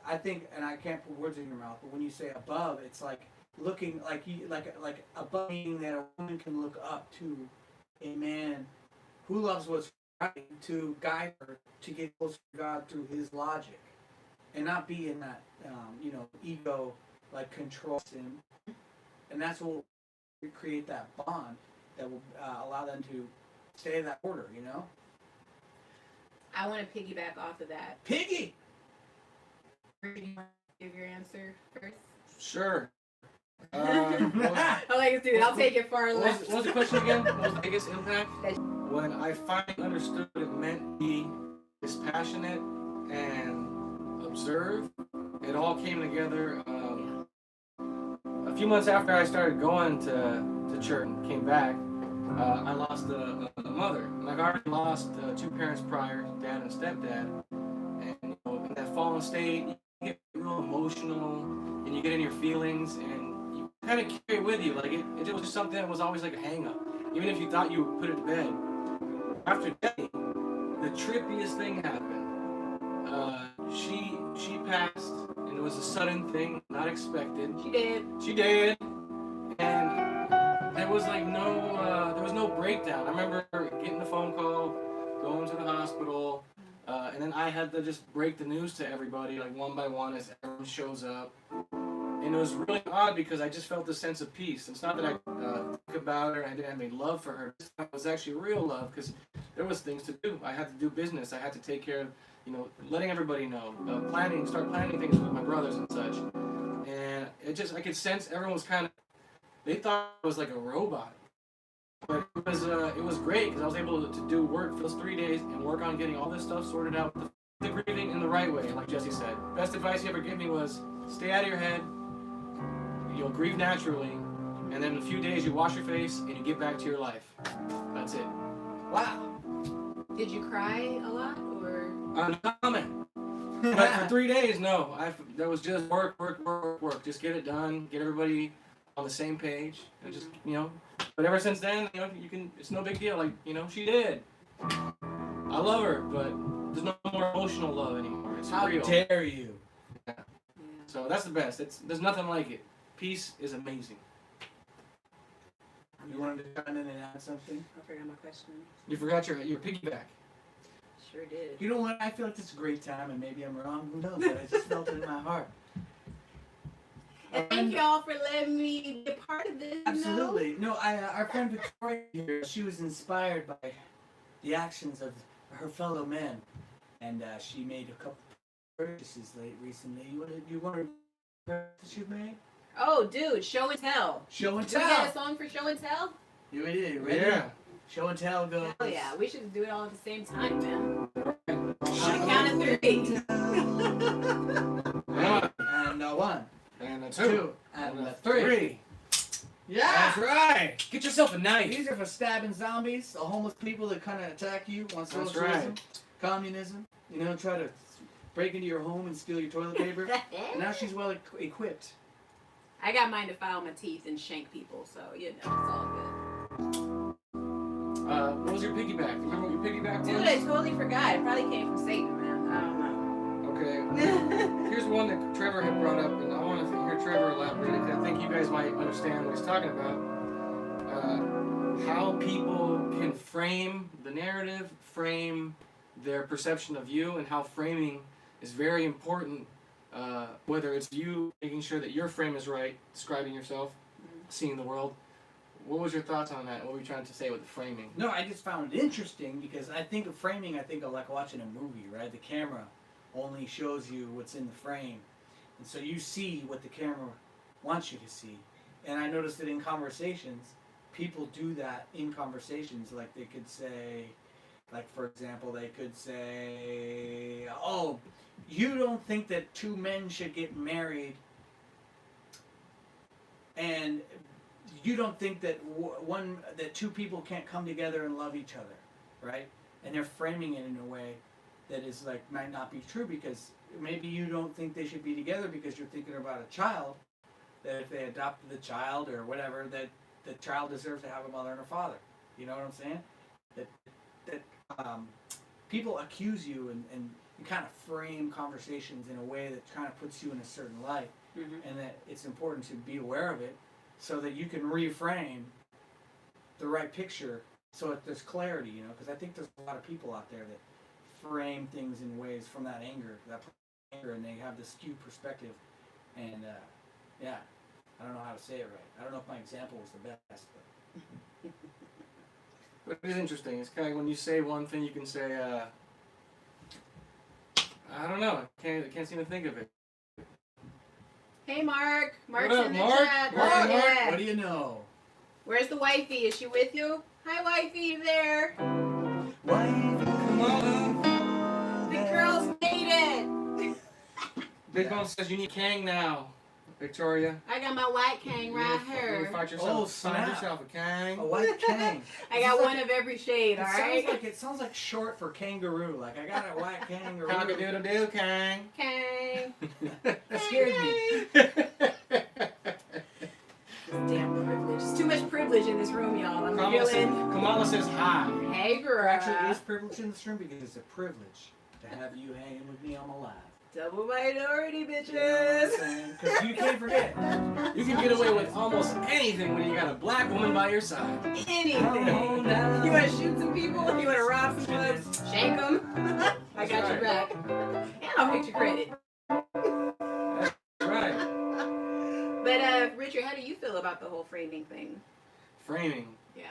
I think, and I can't put words in your mouth, but when you say above, it's like looking like above, meaning that a woman can look up to a man who loves what's right to guide her to get closer to God through his logic, and not be in that ego control him. And that's what will create that bond that will allow them to stay in that order. I want to piggyback off of that. Piggy. Give your answer first. Sure. I like dude. I'll take it far left. What was the question again? What was the biggest impact? When I finally understood what it meant to be dispassionate and observe, it all came together. A few months after I started going to church and came back, I lost a mother. And I've already lost 2 parents prior, dad and stepdad. And in that fallen state, you get real emotional, and you get in your feelings, and you kind of carry it with you. Like it was just something that was always like a hang-up. Even if you thought you would put it to bed. After that, the trippiest thing happened. She passed, and it was a sudden thing, not expected. She did, and there was no breakdown. I remember getting the phone call, going to the hospital, and then I had to just break the news to everybody, one by one, as everyone shows up. And it was really odd because I just felt this sense of peace. It's not that I think about her and I didn't have any love for her. It was actually real love because there was things to do. I had to do business. I had to take care of, letting everybody know, start planning things with my brothers and such. And I could sense everyone was they thought I was like a robot. But it was great because I was able to do work for those 3 days and work on getting all this stuff sorted out. The grieving in the right way, like Jesse said. Best advice he ever gave me was stay out of your head. You'll grieve naturally, and then in a few days you wash your face and you get back to your life. That's it. Wow. Did you cry a lot, or? No comment. But for 3 days, no. There was just work. Just get it done. Get everybody on the same page. And just But ever since then, you can. It's no big deal. She did. I love her, but there's no more emotional love anymore. It's How real. dare you? Yeah. So that's the best. There's nothing like it. Peace is amazing. You wanted to come in and add something? I forgot my question. You forgot your piggyback. Sure did. You know what? I feel like it's a great time, and maybe I'm wrong. Who knows? But I just felt it in my heart. And thank y'all for letting me be a part of this. Absolutely. No, our friend Victoria here, she was inspired by the actions of her fellow men, and she made a couple purchases recently. You want to purchase you've made? Oh, dude, show and tell. Show and Do we tell. got a song for show and tell? You ready? Ready? Yeah. Show and tell goes. Oh yeah, we should do it all at the same time, man. On the count of 3. And a 1. And a 2. And a 3. Yeah. That's right. Get yourself a knife. These are for stabbing zombies, the homeless people that kind of attack you on socialism, right. communism. Try to break into your home and steal your toilet paper. Now she's well equipped. I got mine to file my teeth and shank people, so it's all good. What was your piggyback? Remember what your piggyback was? Dude, I totally forgot. It probably came from Satan, man. I don't know. Okay. Here's one that Trevor had brought up, and I want to hear Trevor elaborate it, because I think you guys might understand what he's talking about. How people can frame the narrative, frame their perception of you, and how framing is very important. Whether it's you making sure that your frame is right, describing yourself, seeing the world. What was your thoughts on that? What were you trying to say with the framing? No, I just found it interesting because I think of framing, I think of like watching a movie, right? The camera only shows you what's in the frame. And so you see what the camera wants you to see. And I noticed that in conversations, people do that in conversations. Like they could say, like for example, they could say, "Oh, you don't think that two men should get married, and you don't think that that two people can't come together and love each other, right?" And they're framing it in a way that is like might not be true because maybe you don't think they should be together because you're thinking about a child. That if they adopted the child or whatever, that the child deserves to have a mother and a father. You know what I'm saying? That people accuse you and you kind of frame conversations in a way that kind of puts you in a certain light, and that it's important to be aware of it so that you can reframe the right picture so that there's clarity. You know, because I think there's a lot of people out there that frame things in ways from that anger, and they have this skewed perspective, and yeah. I don't know how to say it right. I don't know if my example was the best. But it is interesting. It's kind of when you say one thing, you can say, I don't know. I can't seem to think of it. Hey, Mark. Mark's What up, in the Mark? chat. Mark, Yeah. What do you know? Where's the wifey? Is she with you? Hi, wifey. You there? Wifey, come on. The girls made it. Big Bone says you need Kang now, Victoria. I got my white Kang right here. Find Oh, find snap. yourself a Kang. a white Kang. I got one of every shade, alright? It sounds like short for kangaroo. Like I got a white kangaroo. Cock-a-doodle-doo, Kang. Kang. That scared me. Damn privilege. There's too much privilege in this room, y'all. I'm feeling. Kamala says hi. Hey, girl. There actually is privilege in this room because it's a privilege to have you hanging with me on my live. Double minority, bitches. You know what I'm saying? Because you can't forget. You can get away with almost anything when you got a black woman by your side. Anything. You want to shoot some people? You want to rob some clubs? Shank them? I got your back. And I'll fix your credit. Right. But, Richard, how do you feel about the whole framing thing? Framing. Yeah.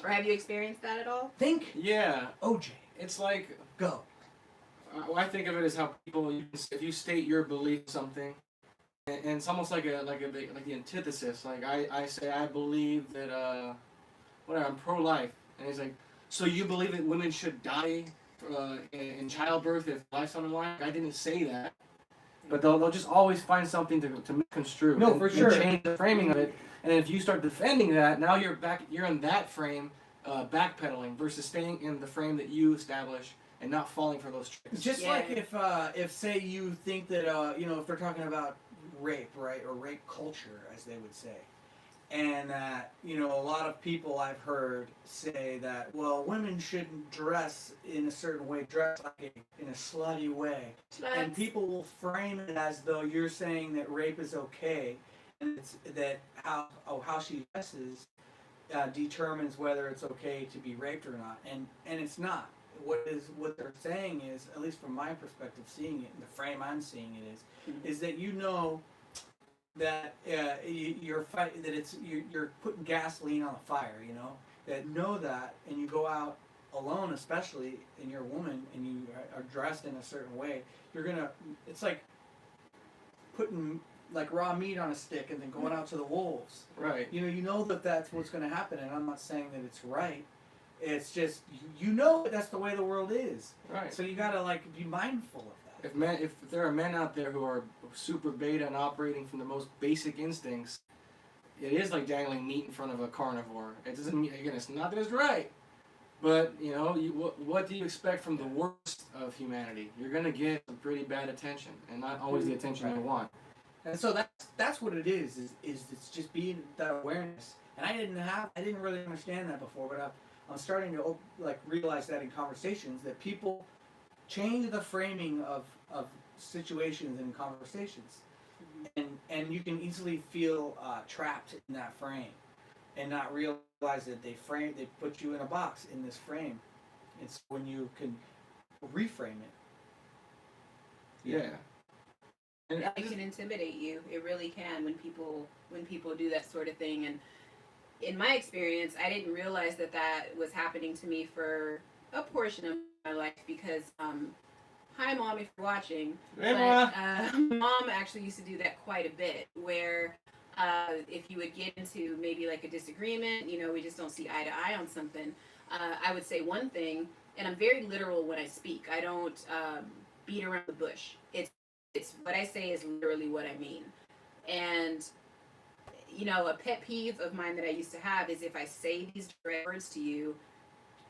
Or have you experienced that at all? Think Yeah. OJ. It's like, Go. I think of it as how people, if you state your belief in something, and it's almost like the antithesis. Like I say I believe that whatever, I'm pro-life, and he's like, so you believe that women should die in childbirth if life's on the line? I didn't say that, but they'll just always find something to misconstrue. No, and, for and sure. change the framing of it, and if you start defending that, now you're in that frame, backpedaling versus staying in the frame that you establish. And not falling for those tricks. Just Yeah. like if say you think that if they're talking about rape, right, or rape culture, as they would say, and that a lot of people I've heard say that women shouldn't dress in a certain way, dress like in a slutty way, and people will frame it as though you're saying that rape is okay, and it's that how she dresses determines whether it's okay to be raped or not, and it's not. What they're saying is, at least from my perspective, seeing it in the frame I'm seeing it is that that you're putting gasoline on the fire, that know that, and you go out alone, especially, and you're a woman and you are dressed in a certain way, it's like putting like raw meat on a stick and then going out to the wolves. Right. You know that's what's going to happen, and I'm not saying that it's right. It's just that's the way the world is. Right. So you gotta be mindful of that. If there are men out there who are super beta and operating from the most basic instincts, it is like dangling meat in front of a carnivore. It doesn't mean, again, it's not that it's right, but what do you expect from the worst of humanity? You're gonna get some pretty bad attention, and not always the attention you want. And so that's what it is it's just being that awareness. And I didn't really understand that before, but I'm starting to realize that in conversations that people change the framing of situations and conversations, and you can easily feel trapped in that frame, and not realize that they put you in a box in this frame. It's when you can reframe it. Yeah. And It can intimidate you. It really can when people do that sort of thing. And in my experience, I didn't realize that was happening to me for a portion of my life because, hi Mom, if you're watching, Hey, but, Mom actually used to do that quite a bit, where if you would get into maybe like a disagreement, we just don't see eye to eye on something, I would say one thing, and I'm very literal when I speak. I don't beat around the bush. It's what I say is literally what I mean. And a pet peeve of mine that I used to have is if I say these direct words to you,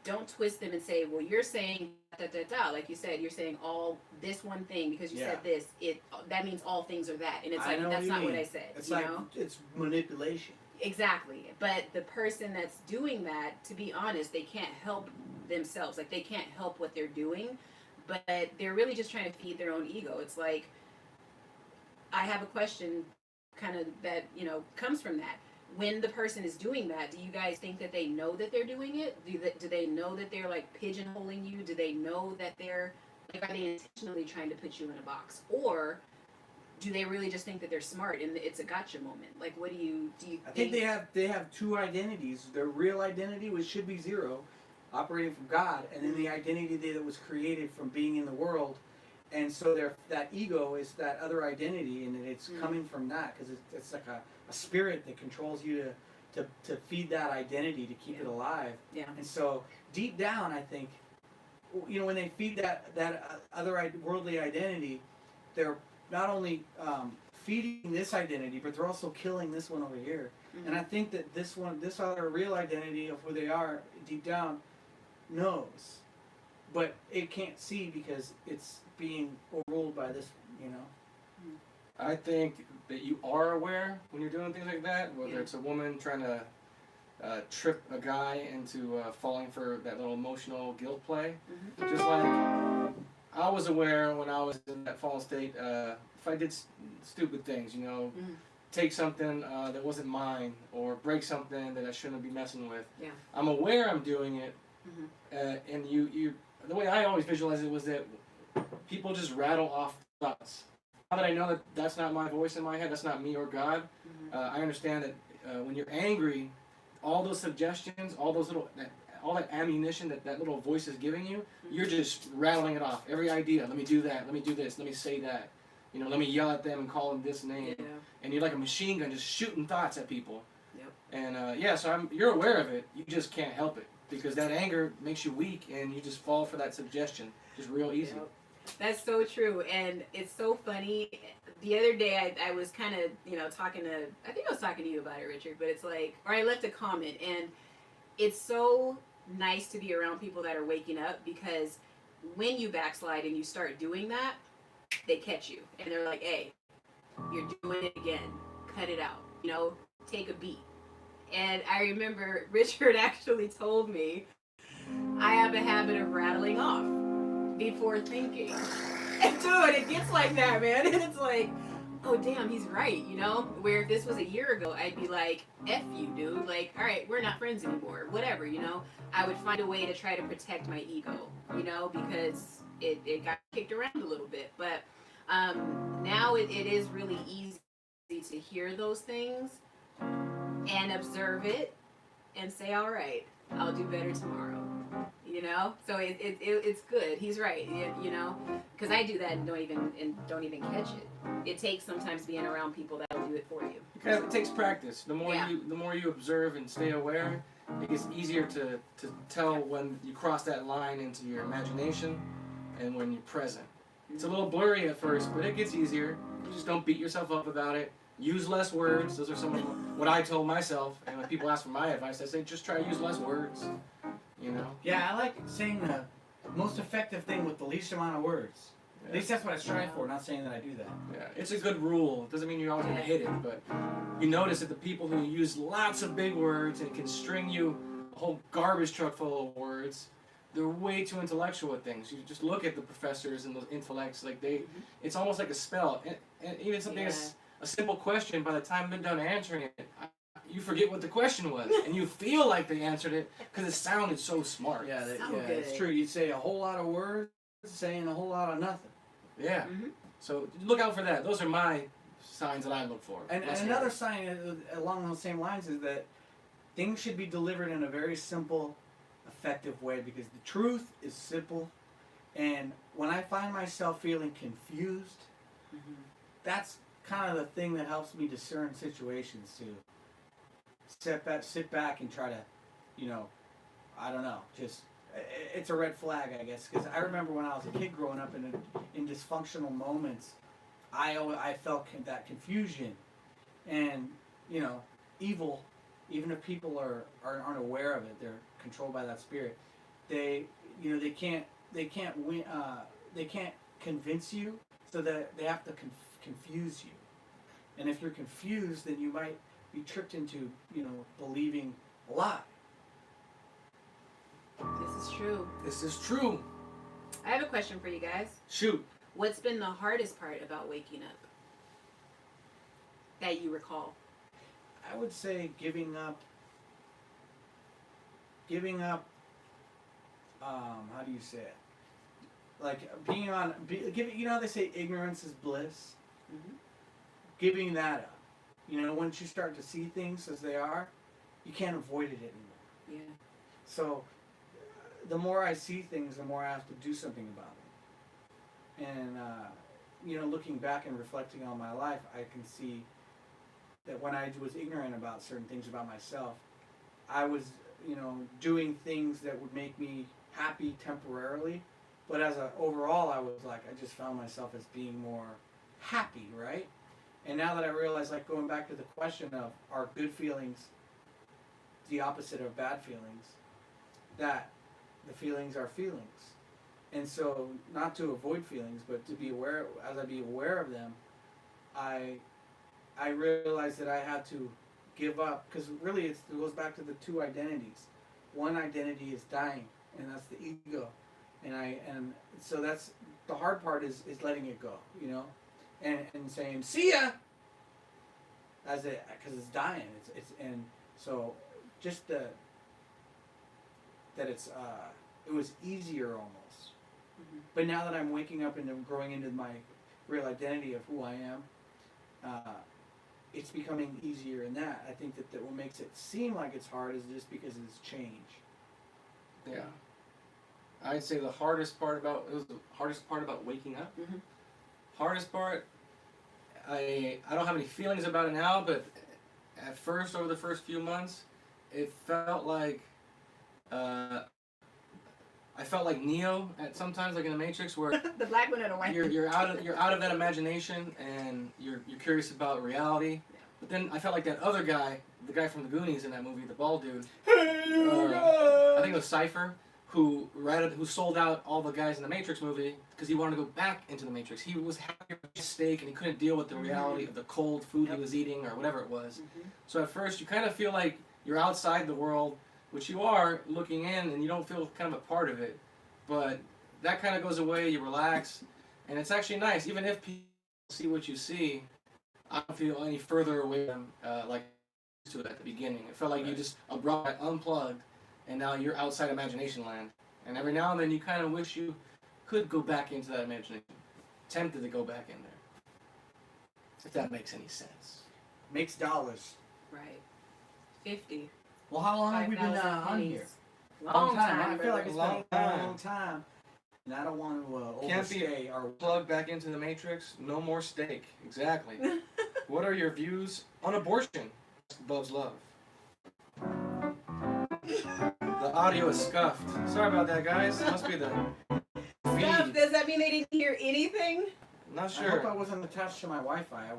don't twist them and say, well, you're saying da da da. Like you said, you're saying all this one thing because you said this. That means all things are that, and it's like that's not what I said. It's like it's manipulation. Exactly. But the person that's doing that, to be honest, they can't help themselves. Like they can't help what they're doing, but they're really just trying to feed their own ego. It's like I have a question kind of that, comes from that. When the person is doing that, do you guys think that they know that they're doing it? Do they know that they're like pigeonholing you? Do they know that they're like, are they intentionally trying to put you in a box? Or do they really just think that they're smart and it's a gotcha moment? Like, what do you I think they have two identities. Their real identity, which should be zero, operating from God, and then the identity that was created from being in the world. And so that ego is that other identity, and it's coming from that because it's like a spirit that controls you to feed that identity to keep it alive. Yeah. And so deep down, I think, when they feed that other worldly identity, they're not only feeding this identity, but they're also killing this one over here. Mm-hmm. And I think that this other real identity of who they are deep down knows, but it can't see because it's being ruled by this, I think that you are aware when you're doing things like that, whether it's a woman trying to trip a guy into falling for that little emotional guilt play. Mm-hmm. Just like I was aware when I was in that fallen state, if I did stupid things, take something that wasn't mine or break something that I shouldn't be messing with. Yeah. I'm aware I'm doing it, and you. The way I always visualize it was that people just rattle off thoughts. Now that I know that that's not my voice in my head, that's not me or God, I understand that when you're angry, all those suggestions, all that ammunition that little voice is giving you, you're just rattling it off. Every idea, let me do that, let me do this, let me say that. Let me yell at them and call them this name. Yeah. And you're like a machine gun just shooting thoughts at people. Yep. And so you're aware of it, you just can't help it. Because that anger makes you weak and you just fall for that suggestion just real easy. Yep. That's so true. And it's so funny. The other day I was kind of, I think I was talking to you about it, Richard, but it's like, or I left a comment, and it's so nice to be around people that are waking up, because when you backslide and you start doing that, they catch you and they're like, hey, you're doing it again. Cut it out. Take a beat. And I remember Richard actually told me I have a habit of rattling off before thinking. And dude, it gets like that, man. And it's like, oh damn, he's right, Where if this was a year ago, I'd be like, F you, dude. Like, all right, we're not friends anymore. Whatever, I would find a way to try to protect my ego, because it got kicked around a little bit. But now it is really easy to hear those things and observe it and say, all right, I'll do better tomorrow. So it's good. He's right. Because I do that and don't even catch it. It takes sometimes being around people that'll do it for you. Because it takes practice. The more you observe and stay aware, it gets easier to tell when you cross that line into your imagination and when you're present. It's a little blurry at first, but it gets easier. Just don't beat yourself up about it. Use less words. Those are some of what I told myself. And when people ask for my advice, I say just try to use less words. Yeah, I like saying the most effective thing with the least amount of words. Yeah. At least that's what I strive for, not saying that I do that. Yeah, it's a good rule. It doesn't mean you're always going to hit it, but you notice that the people who use lots of big words and can string you a whole garbage truck full of words, they're way too intellectual with things. You just look at the professors and those intellects, like it's almost like a spell. And even something as a simple question, by the time they're done answering it, you forget what the question was, and you feel like they answered it because it sounded so smart. Yeah, it's true. You say a whole lot of words, saying a whole lot of nothing. Yeah. Mm-hmm. So look out for that. Those are my signs that I look for. And another sign along those same lines is that things should be delivered in a very simple, effective way, because the truth is simple. And when I find myself feeling confused, that's kind of the thing that helps me discern situations too. Sit back and try to, you know, I don't know, just it's a red flag, I guess, because I remember when I was a kid growing up in dysfunctional moments, I felt that confusion, and you know, evil, even if people aren't aware of it, they're controlled by that spirit. They, you know, they can't win, they can't convince you, so that they have to confuse you, and if you're confused, then you might be tricked into, you know, believing a lie. This is true. This is true. I have a question for you guys. Shoot. What's been the hardest part about waking up that you recall? I would say giving up. How do you say it? Like giving. You know how they say ignorance is bliss. Mm-hmm. Giving that up. You know, once you start to see things as they are, you can't avoid it anymore. Yeah. So, the more I see things, the more I have to do something about it. And you know, looking back and reflecting on my life, I can see that when I was ignorant about certain things about myself, I was, you know, doing things that would make me happy temporarily, but overall, I was like, I just found myself as being more happy, right? And now that I realize, like going back to the question of, are good feelings the opposite of bad feelings, that the feelings are feelings. And so, not to avoid feelings, but to be aware, as I be aware of them, I realized that I had to give up, because really it goes back to the two identities. One identity is dying, and that's the ego. And so that's, the hard part is letting it go, you know? And saying, see ya! Because it's dying. And so, just that it was easier almost. Mm-hmm. But now that I'm waking up and I'm growing into my real identity of who I am, it's becoming easier in that. I think that what makes it seem like it's hard is just because it's change. Yeah. I'd say the hardest part about waking up. Mm-hmm. Hardest part, I don't have any feelings about it now, but at first, over the first few months, it felt like I felt like Neo at sometimes, like in the Matrix, where The black one or the white? you're out of that imagination and you're curious about reality. But then I felt like that other guy, the guy from the Goonies in that movie, the bald dude. I think it was Cypher, who sold out all the guys in the Matrix movie because he wanted to go back into the Matrix. He was happy with his steak and he couldn't deal with the reality of the cold food he was eating or whatever it was. Mm-hmm. So at first you kind of feel like you're outside the world, which you are looking in, and you don't feel kind of a part of it. But that kind of goes away, you relax, and it's actually nice. Even if people see what you see, I don't feel any further away from like to it at the beginning. It felt like you just abruptly unplugged, and now you're outside imagination land. And every now and then you kind of wish you could go back into that imagination. Tempted to go back in there. If that makes any sense. Makes dollars. Right. 50. Well, how long have we been 5,000 on pennies. here? Long time. I feel like it's Long been a time. long time. And I don't want to Can't be overstay our Plug back into the Matrix. No more steak. Exactly. What are your views on abortion? Bub's love. The audio is scuffed. Sorry about that, guys. Must be the Stuff, feed. does that mean they didn't hear anything? Not I hope I sure. wasn't attached to my Wi-Fi. I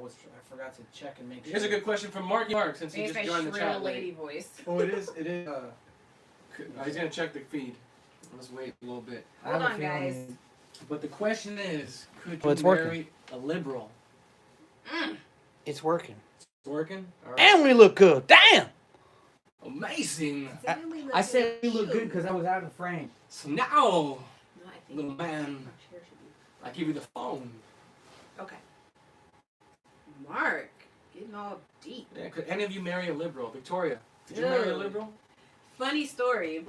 forgot to check and make sure. Here's a good question from Mark, since he It's just a joined the shrill chat. lady voice. Oh, it is. He's gonna check the feed. Let's wait a little bit. Hold on, guys. But the question is, could Oh, you it's working. marry a liberal? It's working. It's working? All right. And we look good. Damn! Amazing! I said we look good because I was out of frame. So now, No, I think little man, my chair should be- I give you the phone. Okay. Mark, getting all deep. Yeah, could any of you marry a liberal? Victoria, did you marry a Ugh. liberal? Funny story.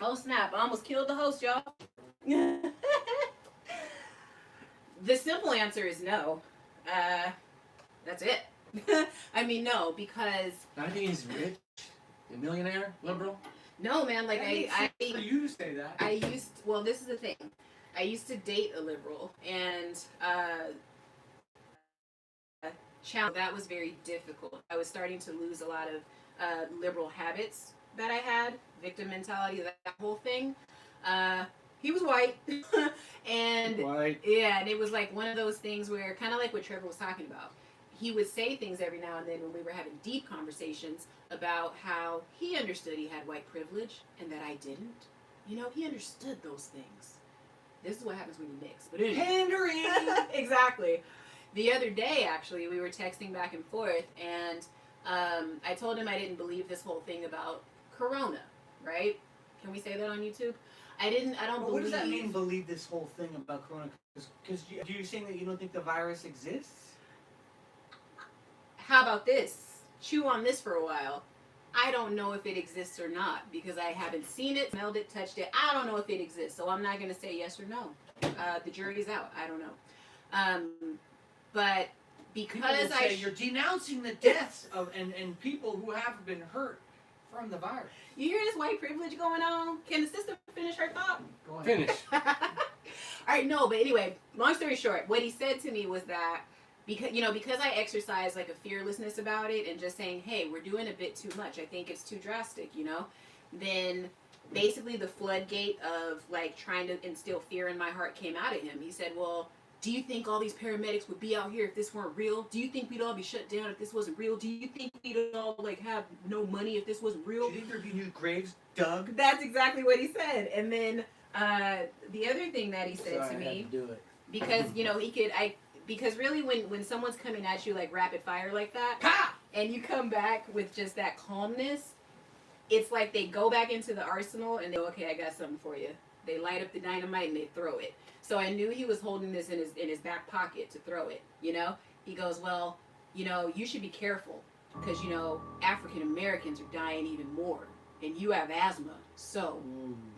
Oh snap! I almost killed the host, y'all. The simple answer is no. That's it. I mean, no, because I think he's rich, a millionaire, liberal. no, man. Like For you to say that. well, this is the thing. I used to date a liberal, and challenge. That was very difficult. I was starting to lose a lot of liberal habits that I had, victim mentality, that whole thing. He was white, and White. yeah, and it was like one of those things where, kind of like what Trevor was talking about. He would say things every now and then when we were having deep conversations about how he understood he had white privilege and that I didn't. You know, he understood those things. This is what happens when you mix. But anyway. Pandering! Exactly. The other day, actually, we were texting back and forth, and I told him I didn't believe this whole thing about Corona, right? Can we say that on YouTube? I don't Well, believe. what does that mean, believe this whole thing about Corona? Because you're saying that you don't think the virus exists? How about this? Chew on this for a while. I don't know if it exists or not because I haven't seen it, smelled it, touched it. I don't know if it exists, so I'm not going to say yes or no. The jury's out. I don't know. But because People will say you're denouncing the deaths of and people who have been hurt from the virus. You hear this white privilege going on? Can the sister finish her thought? Go ahead. Finish. All right, no, but anyway, long story short, what he said to me was that because I exercise like a fearlessness about it and just saying, hey, we're doing a bit too much. I think it's too drastic, then basically the floodgate of like trying to instill fear in my heart came out of him. He said, well, do you think all these paramedics would be out here if this weren't real? Do you think we'd all be shut down if this wasn't real? Do you think we'd all like have no money if this wasn't real? Do you think there'd be new graves dug? That's exactly what he said. And then the other thing that he said to me, I had to do it. because because really when someone's coming at you like rapid fire like that, Pa! and you come back with just that calmness, it's like they go back into the arsenal and they go, okay, I got something for you. They light up the dynamite and they throw it. So I knew he was holding this in his back pocket to throw it. He goes, well, you should be careful because African Americans are dying even more, and you have asthma, so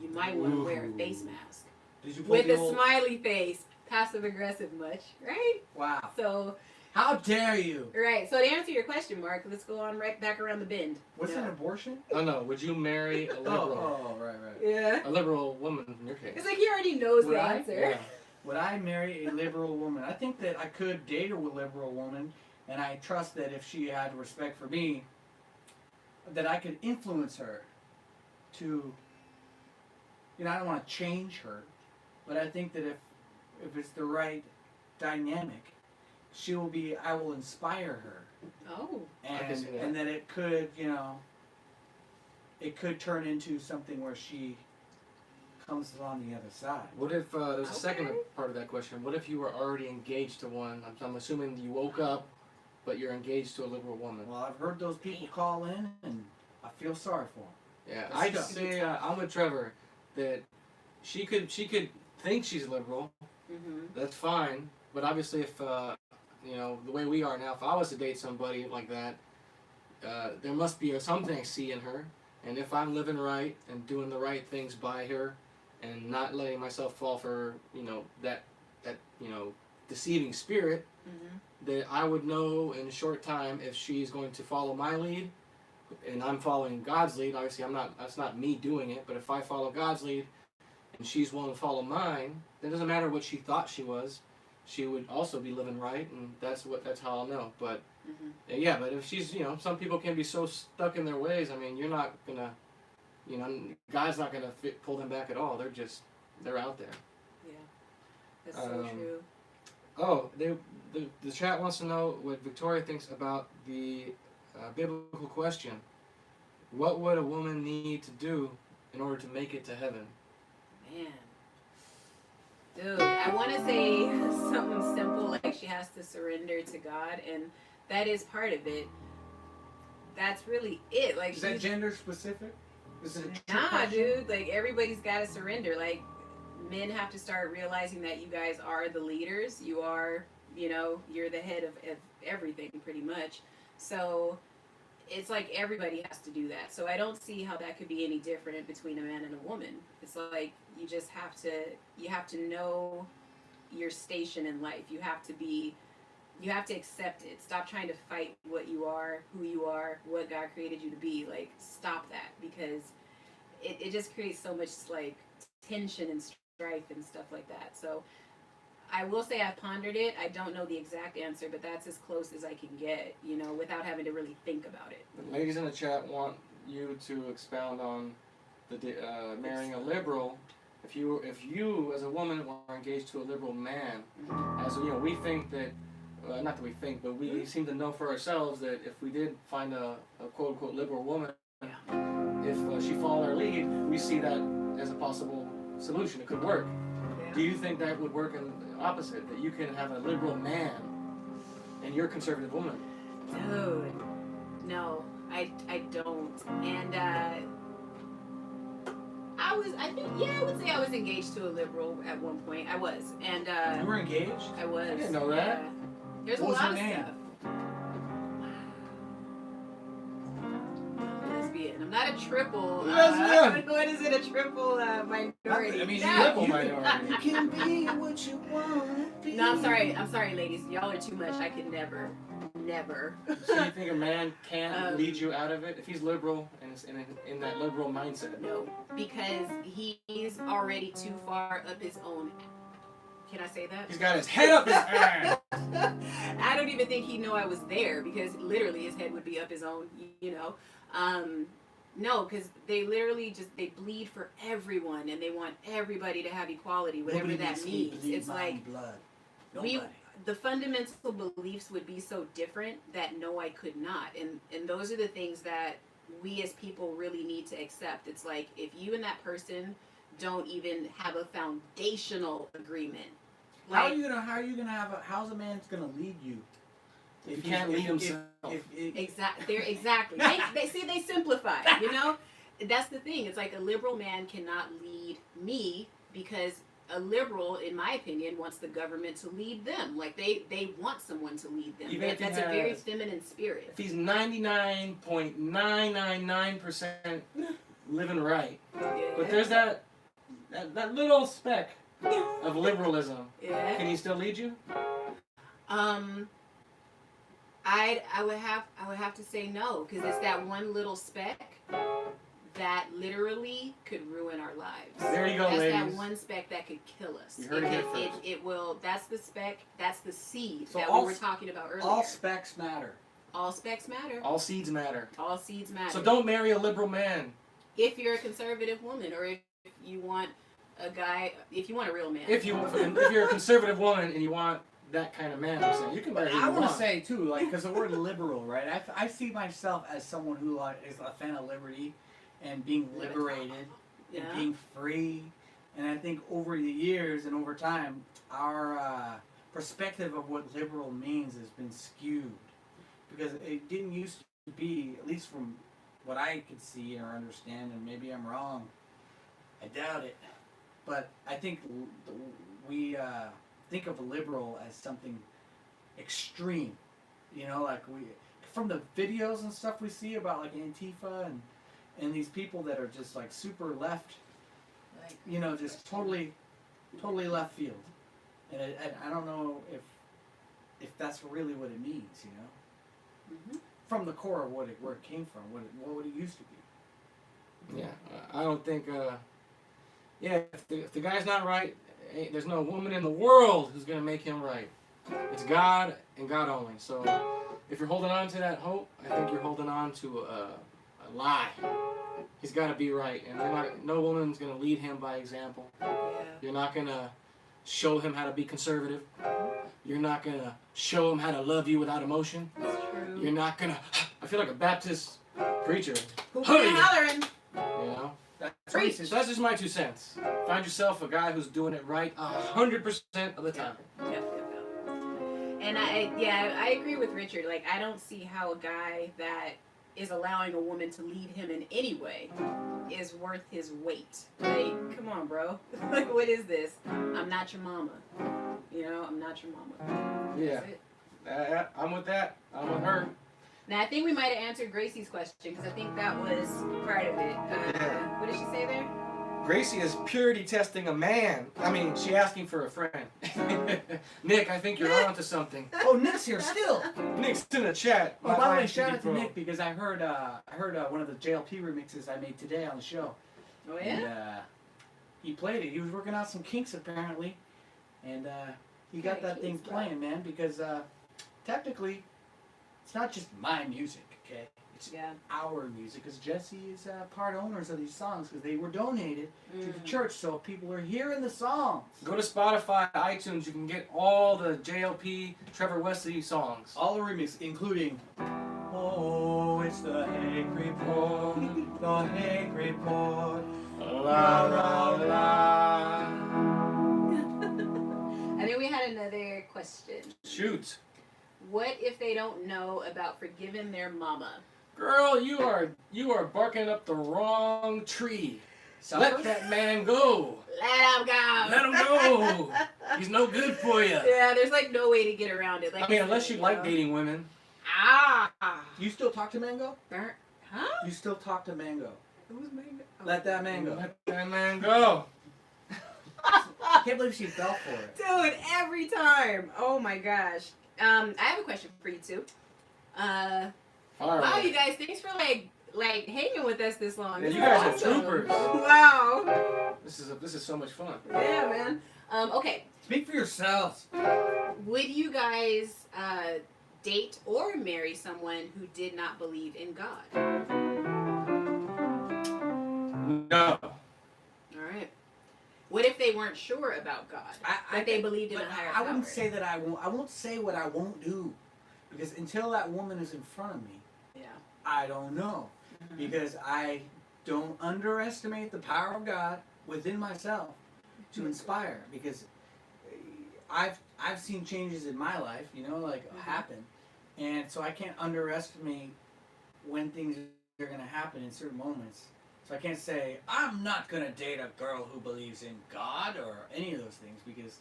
you might want to wear a face mask Did you pull with the a old... smiley face, passive aggressive much, right? Wow. So. How dare you? Right. So to answer your question, Mark, let's go on right back around the bend. What's an abortion? Oh no, would you marry a liberal? Oh, right. Yeah. A liberal woman in your case. It's like he already knows Would the I? answer. Yeah. Would I marry a liberal woman? I think that I could date a liberal woman, and I trust that if she had respect for me, that I could influence her to, I don't want to change her, but I think that if it's the right dynamic, I will inspire her. Oh. I can see that. And that it could, it could turn into something where she comes on the other side. What if there's a second Okay. part of that question? What if you were already engaged to one? I'm assuming you woke up, but you're engaged to a liberal woman. Well, I've heard those people call in, and I feel sorry for them. Yeah, Let's I'd go. say I'm with Trevor that she could think she's liberal. Mm-hmm. That's fine, but obviously if the way we are now, if I was to date somebody like that, there must be something I see in her, and if I'm living right and doing the right things by her, and not letting myself fall for that deceiving spirit, Mm-hmm. that I would know in a short time if she's going to follow my lead, and I'm following God's lead. Obviously, that's not me doing it, but if I follow God's lead, and she's willing to follow mine, then it doesn't matter what she thought she was. She would also be living right, and that's how I'll know. But Mm-hmm. but if she's, some people can be so stuck in their ways. I mean, you're not gonna, God's not gonna pull them back at all. They're out there. Yeah. That's so true. Oh, the chat wants to know what Victoria thinks about the biblical question. What would a woman need to do in order to make it to heaven? Man. Dude, I want to say something simple like she has to surrender to God, and that is part of it. That's really it. Like, Is that gender specific? Is it a trick nah, question? dude. Like, everybody's got to surrender. Like, men have to start realizing that you guys are the leaders. You are, you're the head of everything pretty much. So it's like everybody has to do that. So I don't see how that could be any different between a man and a woman. It's like you just have to know your station in life. You have to accept it. Stop trying to fight what you are, who you are, what God created you to be. Like, stop that, because it just creates so much like tension and strife and stuff like that. So I will say I've pondered it. I don't know the exact answer, but that's as close as I can get, you know, without having to really think about it. The ladies in the chat want you to expound on the marrying a liberal. If you as a woman were engaged to a liberal man, as you know, we think that, not that we think, but we seem to know for ourselves that if we did find a quote unquote liberal woman, if she followed our lead, we see that as a possible solution. It could work. Yeah. Do you think that would work in the opposite? That you can have a liberal man and you're a conservative woman? Dude, no, I don't. And I would say I was engaged to a liberal at one point. I was, and You were engaged? I was. I didn't know that. Yeah. There's What a was lot her of name? stuff. Lesbian. I'm not a triple. Lesbian. What is it? A triple minority? I mean, No. triple minority. You can be what you want to be. No, I'm sorry. I'm sorry, ladies. Y'all are too much. I could never. So you think a man can't lead you out of it if he's liberal and is in that liberal mindset? No, because he's already too far up his own. Can I say that? He's got his head up his ass. I don't even think he knew I was there because literally his head would be up his own, you know. No, because they literally they bleed for everyone and they want everybody to have equality, whatever Nobody that makes me means. bleed It's my like own blood. we, Nobody. the fundamental beliefs would be so different that no, I could not. And those are the things that we as people really need to accept. It's like if you and that person don't even have a foundational agreement. How Like, are you gonna have how's a man's gonna lead you? If he can't lead himself. Exactly. They simplify, you know? That's the thing. It's like a liberal man cannot lead me because a liberal, in my opinion, wants the government to lead them. Like they want someone to lead them. Even if he That's a very has- feminine spirit. If he's 99.999% living right, but there's that little speck of liberalism. Yeah. Can he still lead you? I would have to say no because it's that one little speck that literally could ruin our lives. There you go, That's ladies. that one speck that could kill us. You heard it here first. It will. That's the speck. That's the seed So that all we were s- talking about earlier. all specs matter. All specks matter. All seeds matter. All seeds matter. So don't marry a liberal man. If you're a conservative woman, or if you want a guy, if you want a real man. If you're a conservative woman and you want that kind of man, I'm saying you can marry who I you want to want. say too, like, because the word liberal, right? I see myself as someone who is a fan of liberty and being liberated Yeah. and being free. And I think over the years and over time, our perspective of what liberal means has been skewed because it didn't used to be, at least from what I could see or understand, and maybe I'm wrong. I doubt it, but I think we think of a liberal as something extreme, you know, like from the videos and stuff we see about like Antifa and these people that are just like super left, like, you know, just totally left field, and I don't know if that's really what it means, you know, from the core of where it came from, what it used to be. Yeah, I don't think. If the guy's not right, there's no woman in the world who's gonna make him right. It's God and God only. So if you're holding on to that hope, I think you're holding on to a lie. He's got to be right, and no woman's gonna lead him by example. Yeah. You're not gonna show him how to be conservative. You're not gonna show him how to love you without emotion. That's true. You're not gonna. I feel like a Baptist preacher. Who Hey! been hollering? You know. That's Preach. So that's just my 2 cents. Find yourself a guy who's doing it right 100% of the time. Yep. And I agree with Richard. Like, I don't see how a guy that is allowing a woman to lead him in any way is worth his weight. Like, come on, bro. Like, what is this? I'm not your mama. You know, I'm not your mama. Yeah. That's it. I'm with that. I'm with her. Now, I think we might have answered Gracie's question because I think that was part of it. Yeah. What did she say there? Gracie is purity testing a man. I mean, she asking for a friend. Nick, I think you're on to something. Oh, Nick's here still. Nick's in the chat. Oh, by the way, wife shout should out be to pro. Nick because I heard one of the JLP remixes I made today on the show. Oh, yeah? And he played it. He was working out some kinks apparently, and you got Kinda that thing keeps, bro. playing, man, because technically, it's not just my music, okay? It's Yeah. our music, because Jesse is part owners of these songs, because they were donated to the church, so people are hearing the songs. Go to Spotify, iTunes. You can get all the JLP, Trevor Wesley songs. All the remix, including Oh, it's the Hake Report, the Hake Report, la la la. And then we had another question. Shoot. What if they don't know about forgiving their mama? Girl, you are barking up the wrong tree. Let Suffer? that man go. Let him go. Let him go. He's no good for you. Yeah, there's like no way to get around it. Like I mean, you unless said, you like know. dating women. Ah. You still talk to Mango? Huh? You still talk to Mango. Who's Mango? Oh. Let that man go. Let that man go. I can't believe she fell for it. Dude, every time. Oh my gosh. I have a question for you too. All Wow, right. you guys, thanks for like hanging with us this long. Yeah, This you is guys are awesome. troopers. Wow. This is so much fun. Yeah, man. Okay. Speak for yourselves. Would you guys date or marry someone who did not believe in God? No. All right. What if they weren't sure about God? But they believed in a but higher I wouldn't power? say that I won't. I won't say what I won't do, because until that woman is in front of me, Yeah. I don't know. Mhm. Because I don't underestimate the power of God within myself to inspire. Because I've seen changes in my life, happen, and so I can't underestimate when things are going to happen in certain moments. So I can't say I'm not going to date a girl who believes in God or any of those things, because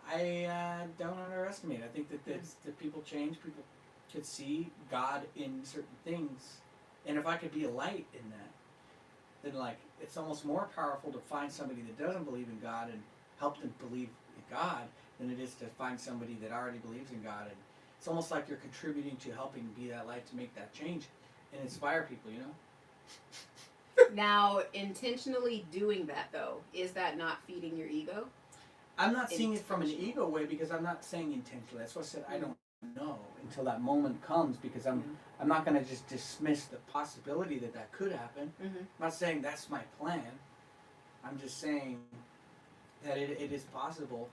I don't underestimate. I think that people change. People could see God in certain things, and if I could be a light in that, then it's almost more powerful to find somebody that doesn't believe in God and help them believe in God than it is to find somebody that already believes in God. And it's almost like you're contributing to helping be that light to make that change and inspire people. Now, intentionally doing that though, is that not feeding your ego? I'm not seeing it from an ego way, because I'm not saying intentionally. That's why I said I don't know until that moment comes, because I'm not going to just dismiss the possibility that could happen. Mm-hmm. I'm not saying that's my plan. I'm just saying that it is possible.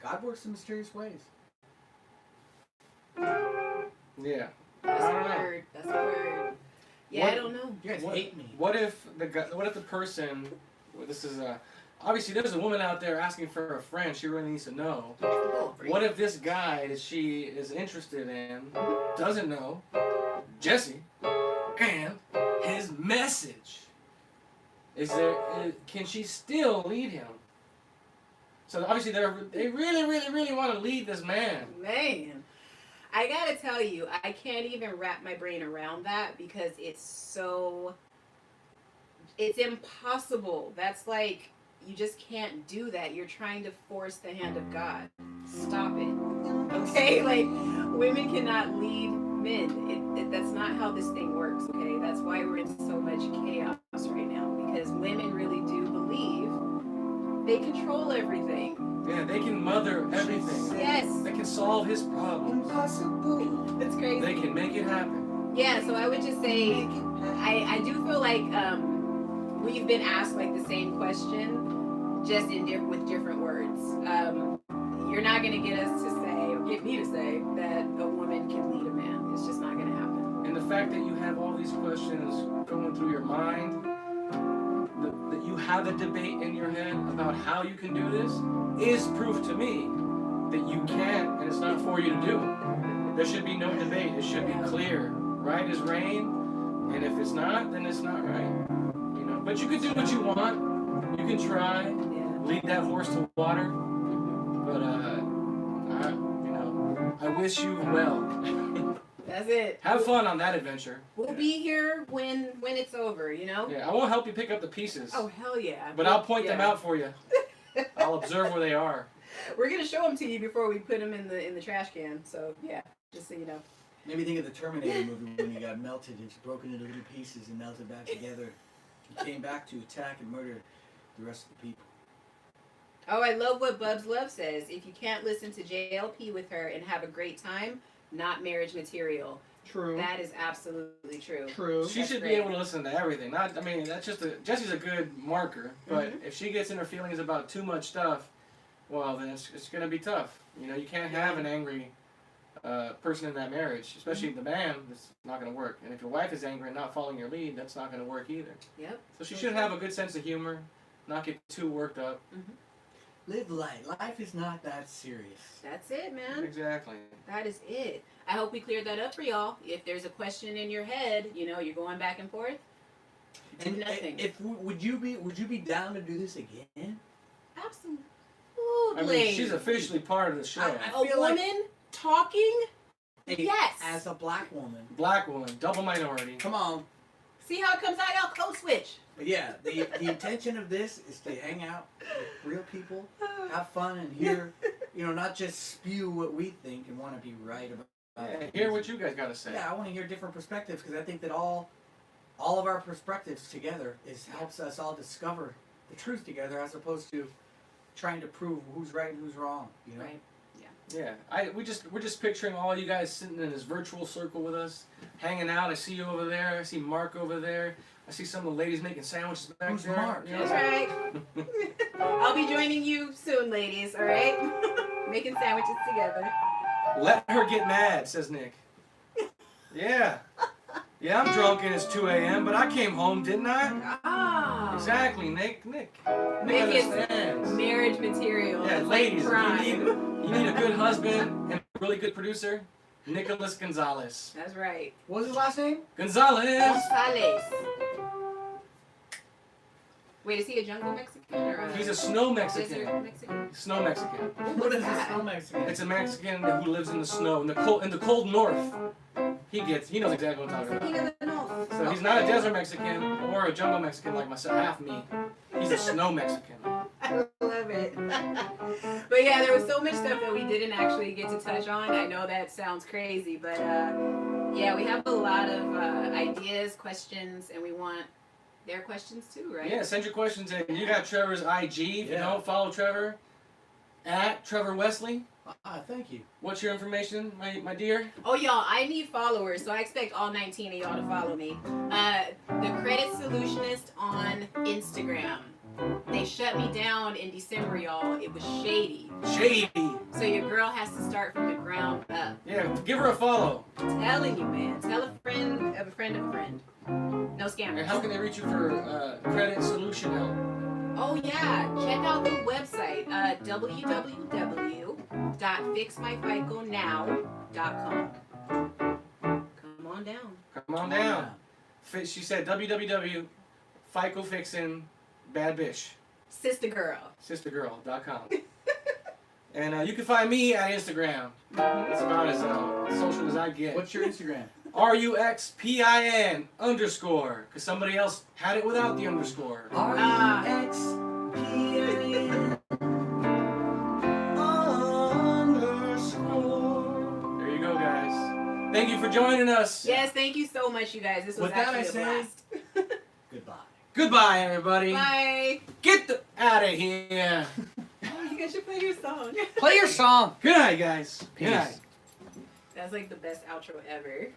God works in mysterious ways. Yeah. That's I a don't know. word. That's a word. Yeah, I don't know. You guys hate me. What if the person? Well, this is obviously there's a woman out there asking for a friend. She really needs to know. What if this guy that she is interested in doesn't know Jesse and his message? Can she still lead him? So obviously they really want to lead this man. Man, I gotta tell you, I can't even wrap my brain around that, because it's impossible. That's like, you just can't do that. You're trying to force the hand of God. Stop it. Okay? Like, women cannot lead men. That's not how this thing works, okay? That's why we're in so much chaos right now, because women really do believe they control everything. Yeah, they can mother everything. Yes. They can solve his problems. Impossible. That's crazy. They can make it happen. Yeah, so I would just say, I do feel like we've been asked like the same question, just with different words. You're not gonna get us to say, or get me to say, that a woman can lead a man. It's just not gonna happen. And the fact that you have all these questions going through your mind, that you have a debate in your head about how you can do this, is proof to me that you can, and it's not for you to do. There should be no debate. It should be clear. Right is rain, and if it's not, then it's not right. But you can do what you want. You can try, Yeah. lead that horse to water. But I wish you well. That's it. Have fun on that adventure. We'll be here when it's over, Yeah, I won't help you pick up the pieces. Oh, hell yeah. But I'll point them Yeah. out for you. I'll observe where they are. We're gonna show them to you before we put them in the trash can. So yeah, just so you know. Maybe think of the Terminator movie when he got melted and broken into little pieces and melted back together. He came back to attack and murder the rest of the people. Oh, I love what Bubs Love says. If you can't listen to JLP with her and have a great time, not marriage material. True. That is absolutely true. True. She That's should great. be able to listen to everything. Not, I mean, that's just Jesse's a good marker. But Mm-hmm. if she gets in her feelings about too much stuff, well, then it's gonna be tough. You know, you can't have an angry person in that marriage, especially the man. It's not gonna work. And if your wife is angry and not following your lead, that's not gonna work either. Yep. So she should have a good sense of humor, not get too worked up. Live light. Life is not that serious. That's it, man. Exactly. That is it. I hope we cleared that up for y'all. If there's a question in your head, you know, you're going back and forth. Do And nothing. would you be down to do this again? Absolutely. I mean, she's officially part of the show. I A feel like- woman talking? Hey, Yes. As a black woman. Black woman, double minority. Come on. See how it comes out? Y'all code switch. But yeah, the intention of this is to hang out with real people, have fun, and hear, you know, not just spew what we think and want to be right about. Yeah, hear what you guys got to say. Yeah, I want to hear different perspectives because I think that all of our perspectives together helps us all discover the truth together, as opposed to trying to prove who's right and who's wrong. You know. Right. Yeah, we're just picturing all you guys sitting in this virtual circle with us, hanging out. I see you over there. I see Mark over there. I see some of the ladies making sandwiches back Who's there. Mark? You know? That's right. I'll be joining you soon, ladies. All right? Making sandwiches together. Let her get mad, says Nick. Yeah. Yeah, I'm drunk and it's 2 a.m., but I came home, didn't I? Ah. Exactly, Nick. Nick Nick is understands. marriage material. Yeah, It's ladies, like crime. if you need a good husband and a really good producer, Nicholas Gonzalez. That's right. What was his last name? Gonzalez! Gonzales. Wait, is he a jungle Mexican or a He's a snow desert Mexican. Mexican? Snow Mexican. What is this snow Mexican? It's a Mexican who lives in the snow, in the cold north. He knows exactly what I'm talking about. He doesn't know. So he's not a desert Mexican or a jungle Mexican like myself, half me. He's a snow Mexican. I love it. But yeah, there was so much stuff that we didn't actually get to touch on. I know that sounds crazy, but yeah, we have a lot of ideas, questions, and we want their questions too, right? Yeah, send your questions in. You got Trevor's IG. If you don't follow Trevor, at Trevor Wesley. Thank you. What's your information, my dear? Oh, y'all, I need followers, so I expect all 19 of y'all to follow me. The Credit Solutionist on Instagram. They shut me down in December, y'all. It was shady. Shady. So your girl has to start from the ground up. Yeah, give her a follow. I'm telling you, man. Tell a friend of a friend of a friend. No And scammers. how can they reach you for credit solution help? Oh, yeah. Check out the website, www.fixmyficonow.com. Come on down. Come on down. She said www.ficofixingbadbish. Sistergirl.com. And you can find me at Instagram. It's about as social as I get. What's your Instagram? RUXPIN_. Because somebody else had it without the underscore. RUXPIN _. There you go, guys. Thank you for joining us. Yes, thank you so much, you guys. This was With that, actually I a say- blast. Goodbye. Goodbye, everybody. Bye. Get out of here. Oh, you guys should play your song. Play your song. Good night, guys. Good Peace. night. That's like the best outro ever.